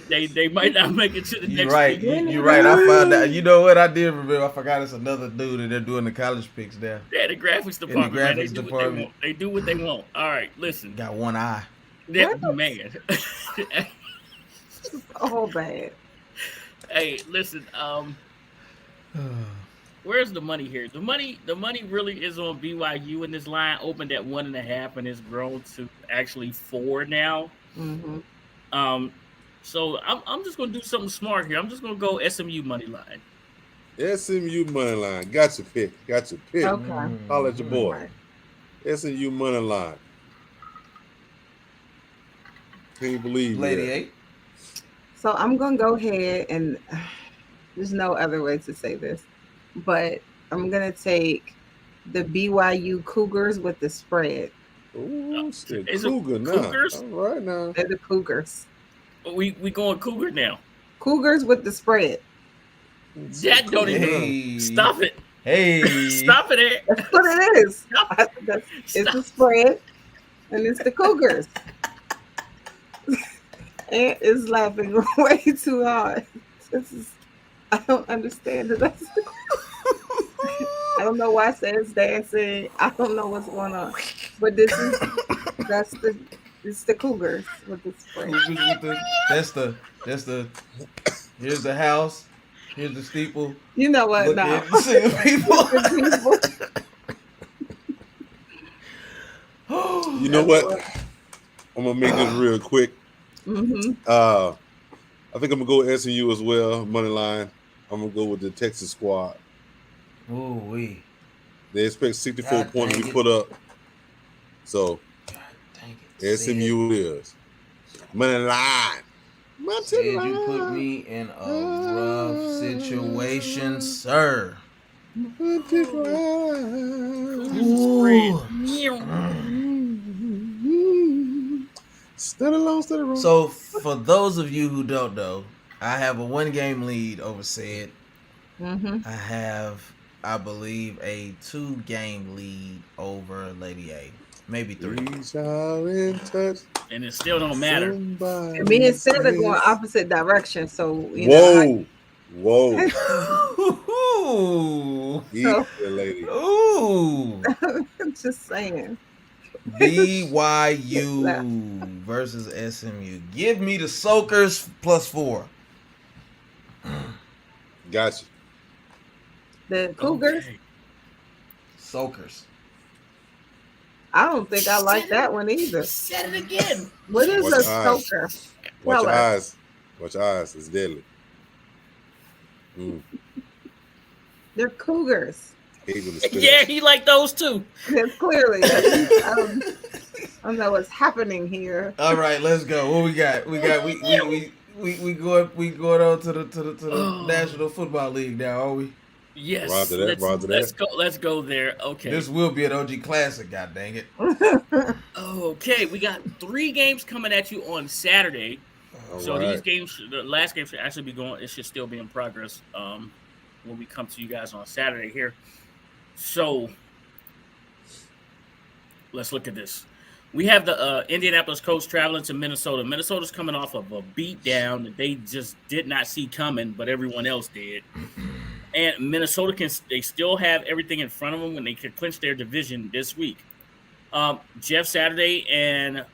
might not make it to the next. Right, you're right. I found out. You know what? I did remember. I forgot it's another dude that they're doing the college picks there. Yeah, the graphics department. They do what they want. All right, listen. Got one eye. Yeah, man. Oh, bad. Hey, listen. Where's the money here? The money really is on BYU, and this line opened at 1.5 and it's grown to actually 4 now. Mm-hmm. So I'm just gonna do something smart here. I'm just gonna go SMU money line. SMU money line. Got your pick. Okay. Holler at your boy. SMU money line. Can't believe Lady that. 8. So I'm gonna go ahead and there's no other way to say this, but I'm gonna take the BYU Cougars with the spread. Ooh, Is Cougar it now. Cougars? All right now. They're the Cougars. We going Cougar now. Cougars with the spread. That don't even stop it. Hey, Stop it. That's what it is. It's the spread, and it's the Cougars. Ant is laughing way too hard. I don't understand it. I don't know why Sam's dancing. I don't know what's going on. But it's the Cougars with the spread. That's the here's the house, here's the steeple. You know what? No. You know what? I'm gonna make this real quick. Mm-hmm. I think I'm gonna go with SMU as well. Money line. I'm gonna go with the Texas squad. Ooh wee. They expect 64 points to be put up. So SMU is money line. Said you put me in a rough situation, sir. So, for those of you who don't know, I have a 1-game lead over Sid. Mm-hmm. I have, I believe, a 2-game lead over Lady A. Maybe 3. And it still don't matter. And me and Sid are going opposite directions, so you know. Whoa. So, lady. Ooh. Just saying. BYU versus SMU. Give me the Soakers +4. Gotcha. The Cougars. Okay. Soakers. I don't think I like that one either. Said it again. What is a soaker? Watch your eyes. Watch your eyes. It's deadly. They're Cougars. Yeah, he like those too. Yeah, clearly. I don't know what's happening here. All right, let's go. What we got? We We going on to the National Football League now, are we? Yes. Roger that. Let's go there. Okay. This will be an OG classic. God dang it. Okay, we got 3 games coming at you on Saturday. So these games, the last game should actually be going. It should still be in progress when we come to you guys on Saturday here. So let's look at this. We have the Indianapolis Colts traveling to Minnesota. Minnesota's coming off of a beatdown that they just did not see coming, but everyone else did. And Minnesota they still have everything in front of them when they can clinch their division this week. Jeff Saturday and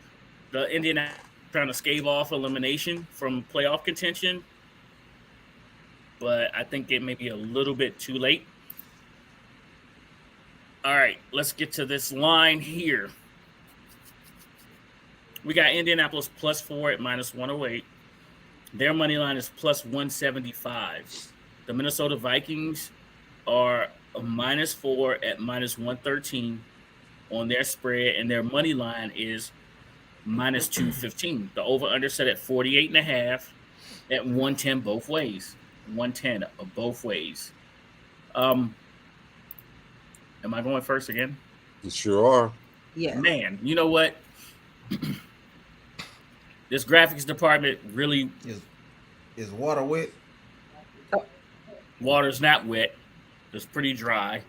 the Indianapolis trying to stave off elimination from playoff contention, but I think it may be a little bit too late. All right, let's get to this line here. We got Indianapolis +4 at -108. Their money line is +175. The Minnesota Vikings are a -4 at -113 on their spread, and their money line is -215. The over-under set at 48.5 at 110 both ways. 110 both ways. Am I going first again? You sure are. Yeah. Man, you know what? This graphics department really is water wet. Water's not wet. It's pretty dry,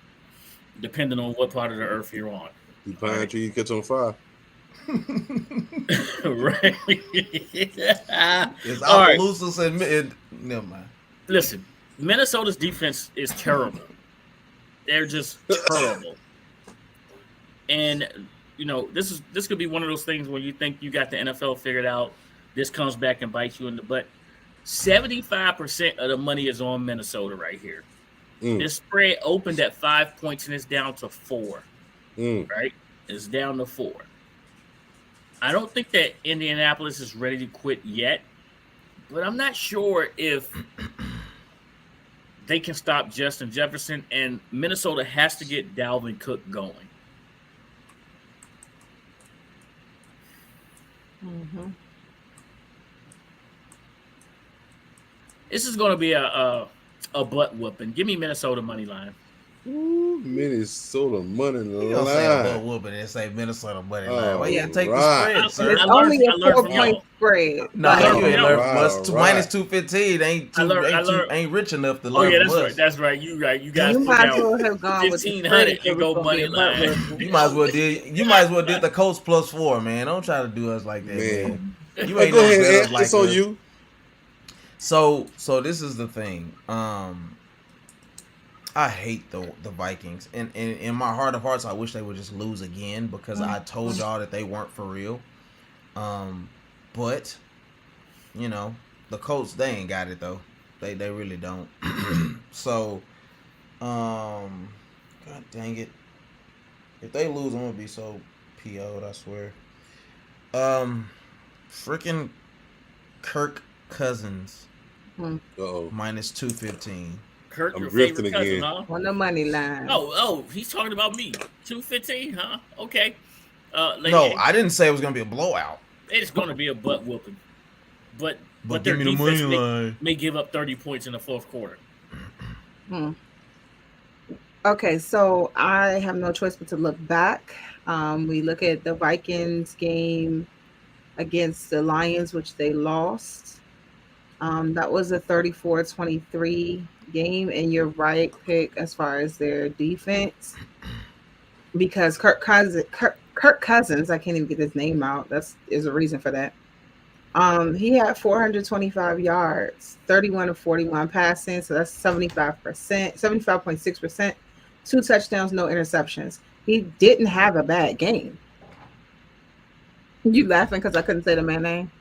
depending on what part of the earth you're on. You pine tree, you catch on fire. Right. It's Opelousas and never mind. Listen, Minnesota's defense is terrible. They're just terrible. And you know, this could be one of those things where you think you got the NFL figured out. This comes back and bites you in the butt. 75% of the money is on Minnesota right here. This spread opened at 5 points and it's down to 4. Right? It's down to 4. I don't think that Indianapolis is ready to quit yet, but I'm not sure if they can stop Justin Jefferson, and Minnesota has to get Dalvin Cook going. This is going to be a butt whooping. Give me Minnesota money line. Ooh, Minnesota money line. You don't say a butt whooping and say Minnesota money line. Why you take the spread, sir? It's only a 4-point spread. No, you ain't learned from us. -215 ain't rich enough to learn from us. That's right. You right. You guys might as well have gone with 1,500 and go money line. You might as well did the Colts +4, man. Don't try to do us like that, man. You ain't go ahead, bet Ed. us like It's on us. you. So this is the thing. I hate the Vikings, and in my heart of hearts, I wish they would just lose again because I told y'all that they weren't for real. But you know, the Colts, they ain't got it though. They really don't. So, God dang it! If they lose, I'm gonna be so PO'd. I swear. Freaking Kirk Cousins. -215. Kirk, I'm your drifting favorite cousin, again. huh? On the money line. Oh, he's talking about me. 215, huh? Okay. No, I didn't say it was gonna be a blowout. It's going to be a butt whooping, but give their me the money defense line. may give up 30 points in the fourth quarter. Okay, so I have no choice but to look back. We look at the Vikings game against the Lions, which they lost. That was a 34-23 game, and you're right, Pick, as far as their defense, because Kirk Cousins, I can't even get his name out. There's a reason for that. He had 425 yards, 31 of 41 passing, so that's 75.6%, 2 touchdowns, no interceptions. He didn't have a bad game. You laughing because I couldn't say the man's name?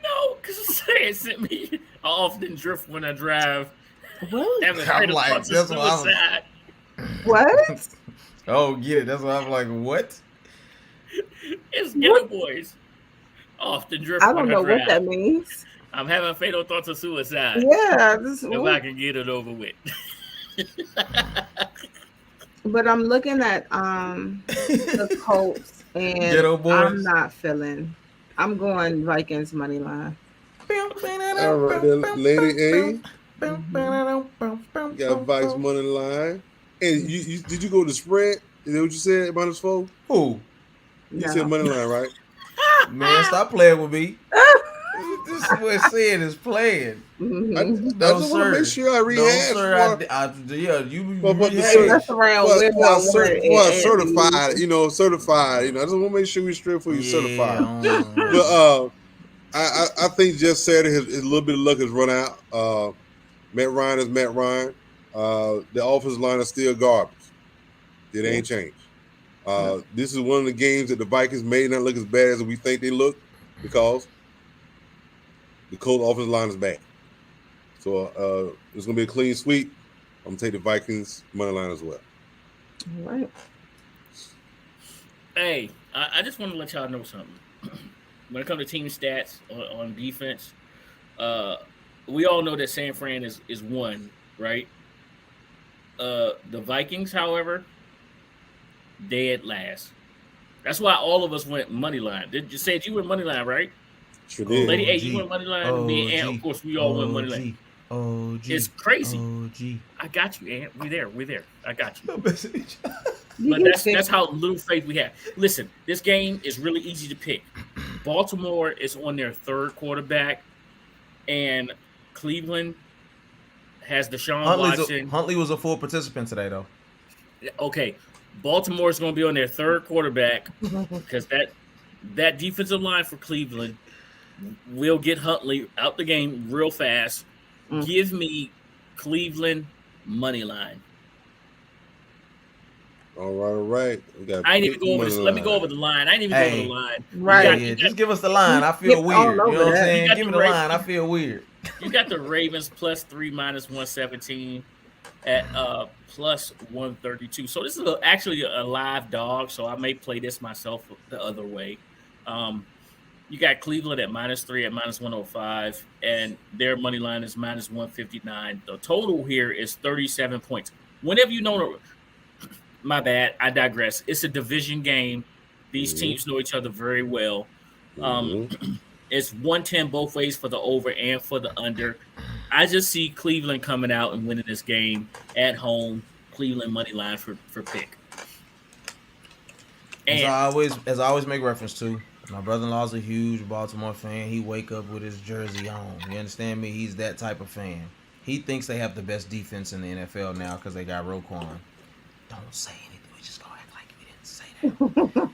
No, because it sent me. I often drift when I drive. What? I'm like, that's what I was. What? Oh, get it. That's why I'm like, what? It's Ghetto Boys. Often drift. I don't know what that means. I'm having fatal thoughts of suicide. Yeah. If I can get it over with. But I'm looking at the Colts, and I'm not feeling. I'm going Vikings money line. All right, then, Lady A. Got Vikes money line. And you did you go to spread? Is that what you said, -4? Who? You said money line, right? Man, stop playing with me. This is what saying is playing. I just want to make sure I rehash. No, sir. You that's around certified. Certified. I just want to make sure we straight for you certified. But I think just Saturday his little bit of luck has run out. Matt Ryan is Matt Ryan. The offensive line is still garbage. It ain't changed. This is one of the games that the Vikings may not look as bad as we think they look because the Colts offensive line is bad. So it's going to be a clean sweep. I'm going to take the Vikings money line as well. All right. Hey, I just want to let y'all know something. When it comes to team stats on defense, we all know that San Fran is one, right? The Vikings, however, dead last. That's why all of us went money line. Did you went money line, right? Sure did. Lady A, you went money line. Me and Ant, of course, we all went money line. It's crazy. I got you, Ant. We're there. I got you. But that's how little faith we have. Listen, this game is really easy to pick. Baltimore is on their third quarterback, and Cleveland has Deshaun Watson. Huntley was a full participant today, though. Okay, Baltimore is going to be on their third quarterback because that defensive line for Cleveland will get Huntley out the game real fast. Give me Cleveland money line. All right. I ain't even go over this. Let me go over the line. I ain't even go over the line. Right. Just give us the line. I feel weird. You know what I'm saying? Give me the line. I feel weird. You got the Ravens +3 -117 at +132. So this is actually a live dog. So I may play this myself the other way. You got Cleveland at -3 at -105, and their money line is -159. The total here is 37 points. Whenever you know, my bad, I digress. It's a division game. These teams know each other very well. It's 110 both ways for the over and for the under. I just see Cleveland coming out and winning this game at home. Cleveland money line for pick. And as I always make reference to, my brother-in-law's a huge Baltimore fan. He wake up with his jersey on. You understand me? He's that type of fan. He thinks they have the best defense in the NFL now because they got Roquan. Don't say anything. We just gonna act like we didn't say that.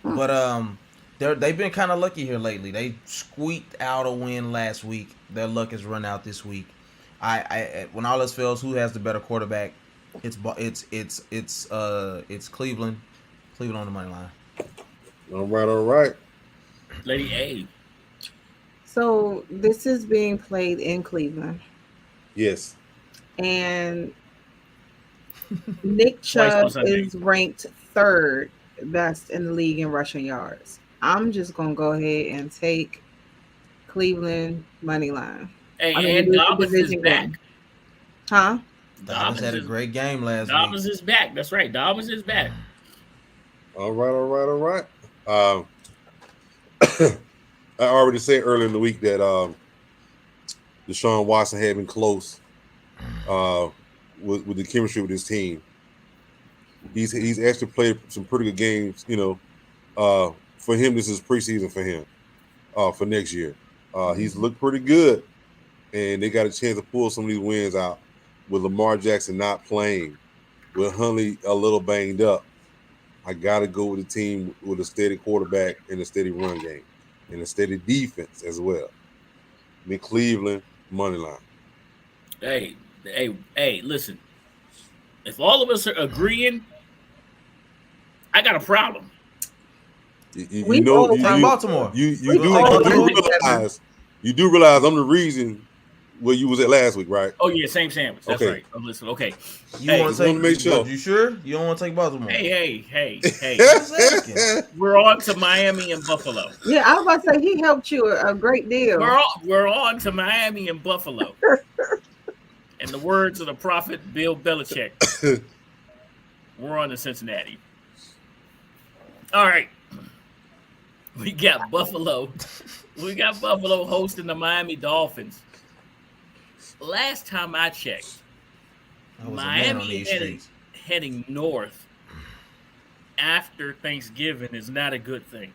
But they've been kind of lucky here lately. They squeaked out a win last week. Their luck has run out this week. When all else fails, who has the better quarterback? It's Cleveland. Cleveland on the money line. All right. Lady A. So this is being played in Cleveland. Yes. And Nick Chubb is ranked 3rd best in the league in rushing yards. I'm just going to go ahead and take Cleveland money line. Hey, and Dobbins is back. Huh? Dobbins had a great game last week. Dobbins is back. That's right. Dobbins is back. All right. I already said earlier in the week that Deshaun Watson had been close with the chemistry with his team. He's actually played some pretty good games. For him, this is preseason for him for next year. He's looked pretty good, and they got a chance to pull some of these wins out with Lamar Jackson not playing, with Huntley a little banged up. I got to go with a team with a steady quarterback and a steady run game and a steady defense as well. Cleveland money line. Hey, listen. If all of us are agreeing, I got a problem. Baltimore. You do realize I'm the reason where you was at last week, right? Oh yeah, same sandwich. That's right. I'm listening. Okay. You want to make sure? You sure? You don't want to take Baltimore? Hey. We're on to Miami and Buffalo. Yeah, I was about to say he helped you a great deal. We're on to Miami and Buffalo. In the words of the prophet Bill Belichick, we're on to Cincinnati. All right. We got Buffalo We got Buffalo hosting the Miami Dolphins. Last time I checked, Miami heading north after Thanksgiving is not a good thing.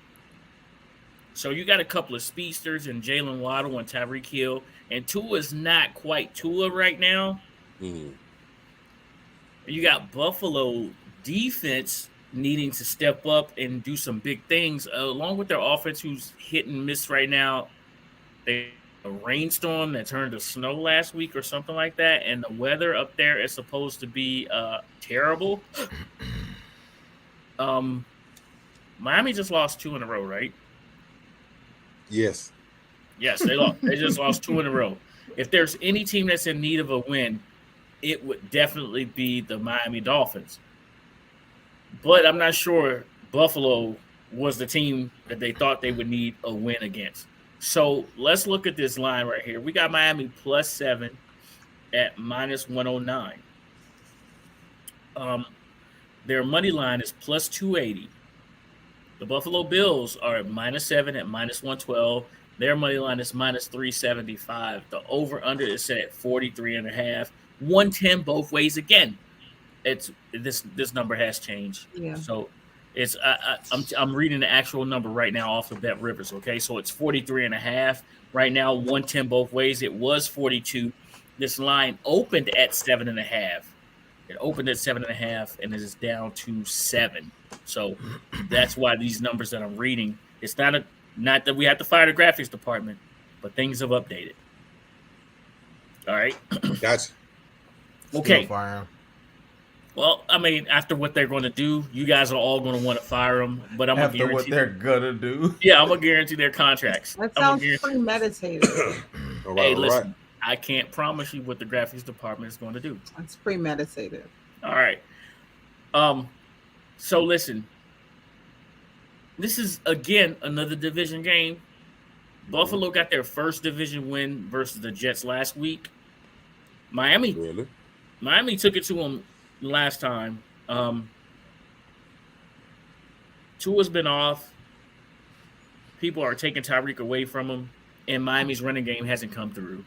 So you got a couple of speedsters and Jalen Waddle and Tyreek Hill, and Tua's not quite Tua right now. Mm. You got Buffalo defense needing to step up and do some big things, along with their offense, who's hit and miss right now. They a rainstorm that turned to snow last week or something like that, and the weather up there is supposed to be terrible. Miami just lost 2 in a row, right? Yes, they lost. They just lost 2 in a row. If there's any team that's in need of a win, it would definitely be the Miami Dolphins. But I'm not sure Buffalo was the team that they thought they would need a win against. So let's look at this line right here. We got Miami +7 at -109. Their money line is +280. The Buffalo Bills are at -7 at -112. Their money line is -375. The over/under is set at 43.5. 110 both ways again. It's this number has changed. Yeah. So it's I'm reading the actual number right now off of BetRivers. Okay, so it's 43.5 right now. 110 both ways. It was 42. This line opened at 7.5. It opened at 7.5 and it is down to 7. So that's why these numbers that I'm reading. It's not that we have to fire the graphics department, but things have updated. All right. Gotcha. Okay. Well, I mean, after what they're going to do, you guys are all going to want to fire them. But I'm going to guarantee what they're going to do. Yeah, I'm going to guarantee their contracts. That sounds premeditated. All right, listen, I can't promise you what the graphics department is going to do. It's premeditated. All right. So listen, this is again another division game. Buffalo got their first division win versus the Jets last week. Miami took it to them last time. Tua's been off. People are taking Tyreek away from him, and Miami's running game hasn't come through.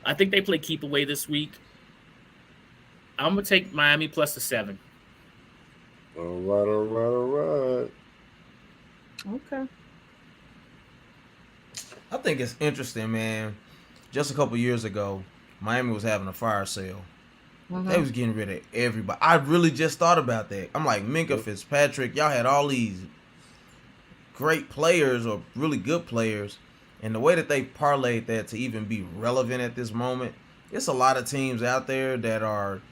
I think they play keep away this week. I'm going to take Miami +7. All right. Okay. I think it's interesting, man. Just a couple years ago, Miami was having a fire sale. Mm-hmm. They was getting rid of everybody. I really just thought about that. I'm like, Micah Fitzpatrick, y'all had all these great players or really good players. And the way that they parlayed that to even be relevant at this moment, it's a lot of teams out there that are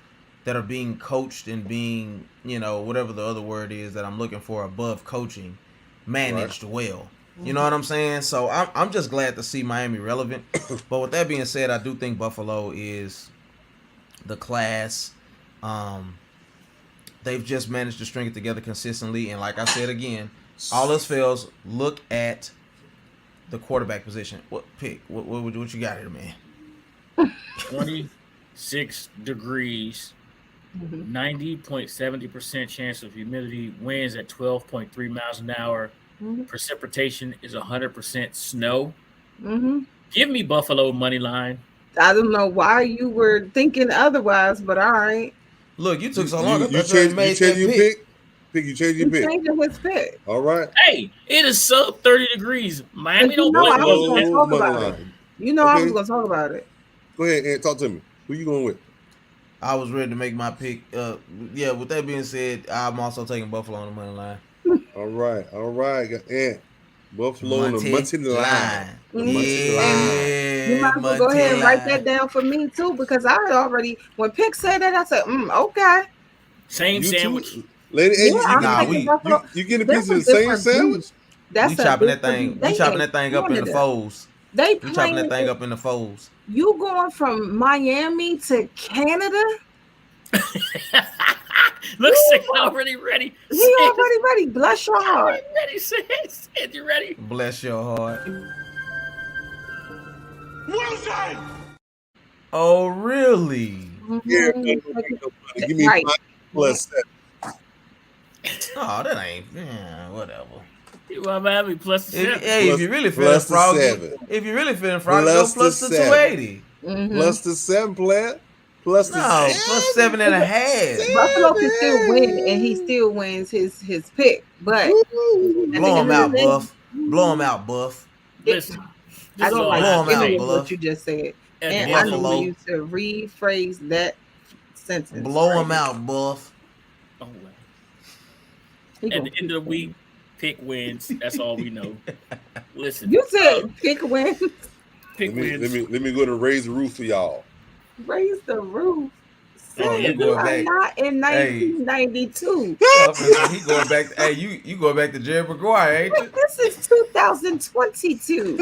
being coached and being, whatever the other word is that I'm looking for above coaching, managed well. You know what I'm saying? So I'm just glad to see Miami relevant. But with that being said, I do think Buffalo is the class. They've just managed to string it together consistently. And like I said again, all else fails, look at the quarterback position. What you got here, man? 26 degrees, 90.70% chance of humidity, winds at 12.3 miles an hour. Mm-hmm. Precipitation is 100% snow. Mm-hmm. Give me Buffalo money line. I don't know why you were thinking otherwise, but all right. Look, you took so long. You changed your pick. You changed your pick. Changing his pick. All right. Hey, it is sub 30 degrees. Miami don't play I was well. going to talk about it. I was going to talk about it. Go ahead and talk to me. Who you going with? I was ready to make my pick. With that being said, I'm also taking Buffalo on the money line. All right. Got Ant. Buffalo on the money line. Yeah. You might as well go ahead and write that down for me too, because I had already, when Pick said that, I said, okay. Same sandwich. Lady, you getting a piece of the same sandwich? We chopping that thing up in the folds. We chopping that thing up in the folds. You going from Miami to Canada? Look, Sid already ready. He already ready. Bless your heart. Ready, Sid. You ready? Bless your heart. Wilson! Oh, really? Mm-hmm. Yeah, give me +7. Oh, that ain't. Whatever. Miami plus the 7. If you really feeling froggy, go plus the 280. Plus the 7 player. Plus the plus 7.5. Buffalo can still win, and he still wins his pick. But blow him out, Buff. Blow him out, Buff. Listen, I don't like any of what Buff. you just said, and I need you to rephrase that sentence. Blow him out, Buff. Oh, well. At the end of the week, pick wins. That's all we know. Listen, you said pick wins. Pick wins. Let me go to raise the roof for y'all. Raise the roof. You going back. Not in 1992. He going back. Hey, you going back to Jerry Maguire, ain't you? This is 2022.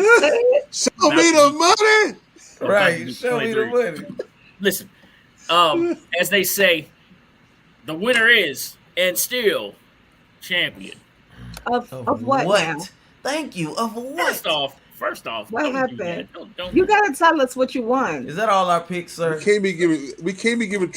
Show me the money. Right, show me the money. Listen, as they say, the winner is and still champion. Of what? Now? Thank you. Of what? First off, what happened? Don't you gotta tell us what you won. Is that all our picks, sir? We can't be giving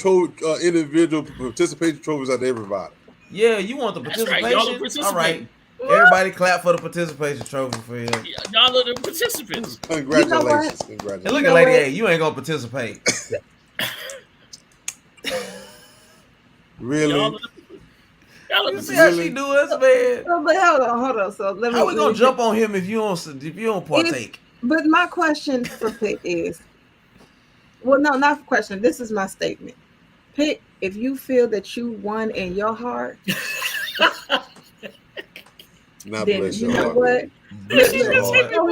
individual participation trophies out to everybody. Yeah, you want the participation? Right. Y'all participate. All right. Everybody clap for the participation trophy for him. Y'all are the participants. Congratulations. You know and look at Lady A, you ain't gonna participate. Really? You see how she do us, man? But hold on. So let me. How we gonna jump on him if you don't partake? But my question for Pitt is, well, no, not for question. This is my statement. Pitt, if you feel that you won in your heart, then you know what? Go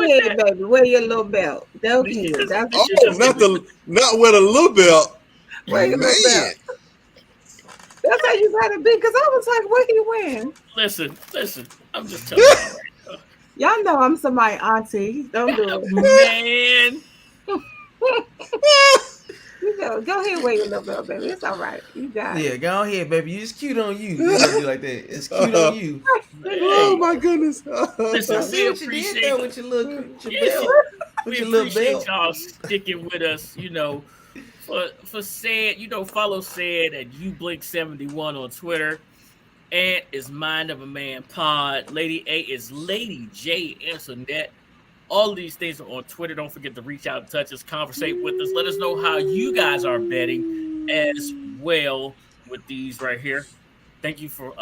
ahead, baby. Wear your little belt. Okay, not wear a little belt. Wear your little belt. That's how you gotta be, because I was like, where you win? Listen, I'm just telling you. Y'all know I'm somebody's auntie. Don't do it. Man. Go ahead, wear your little belt, baby. It's all right. You got it. Yeah, go ahead, baby. It's cute on you. You do like that. It's cute on you. Oh my goodness. Listen, I see what you did there with your little belt. We appreciate y'all sticking with us, for Said, follow Said at YouBlink71 on Twitter. Ant is Mind of a Man Pod. Lady A is Lady J Antoinette. All of these things are on Twitter. Don't forget to reach out and touch us, conversate with us. Let us know how you guys are betting as well with these right here. Thank you for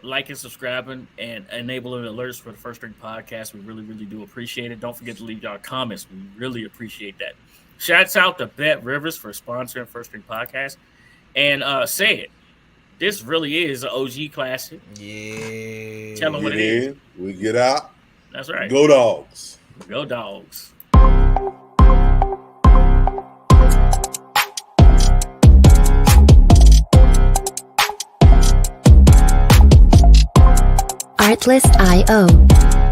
liking, subscribing, and enabling alerts for the First String Podcast. We really, really do appreciate it. Don't forget to leave y'all comments. We really appreciate that. Shouts out to BetRivers for sponsoring First String Podcast. And say it. This really is an OG classic. Yeah. Tell them what it is. We get out. That's right. Go Dogs. Go Dogs. Artlist.io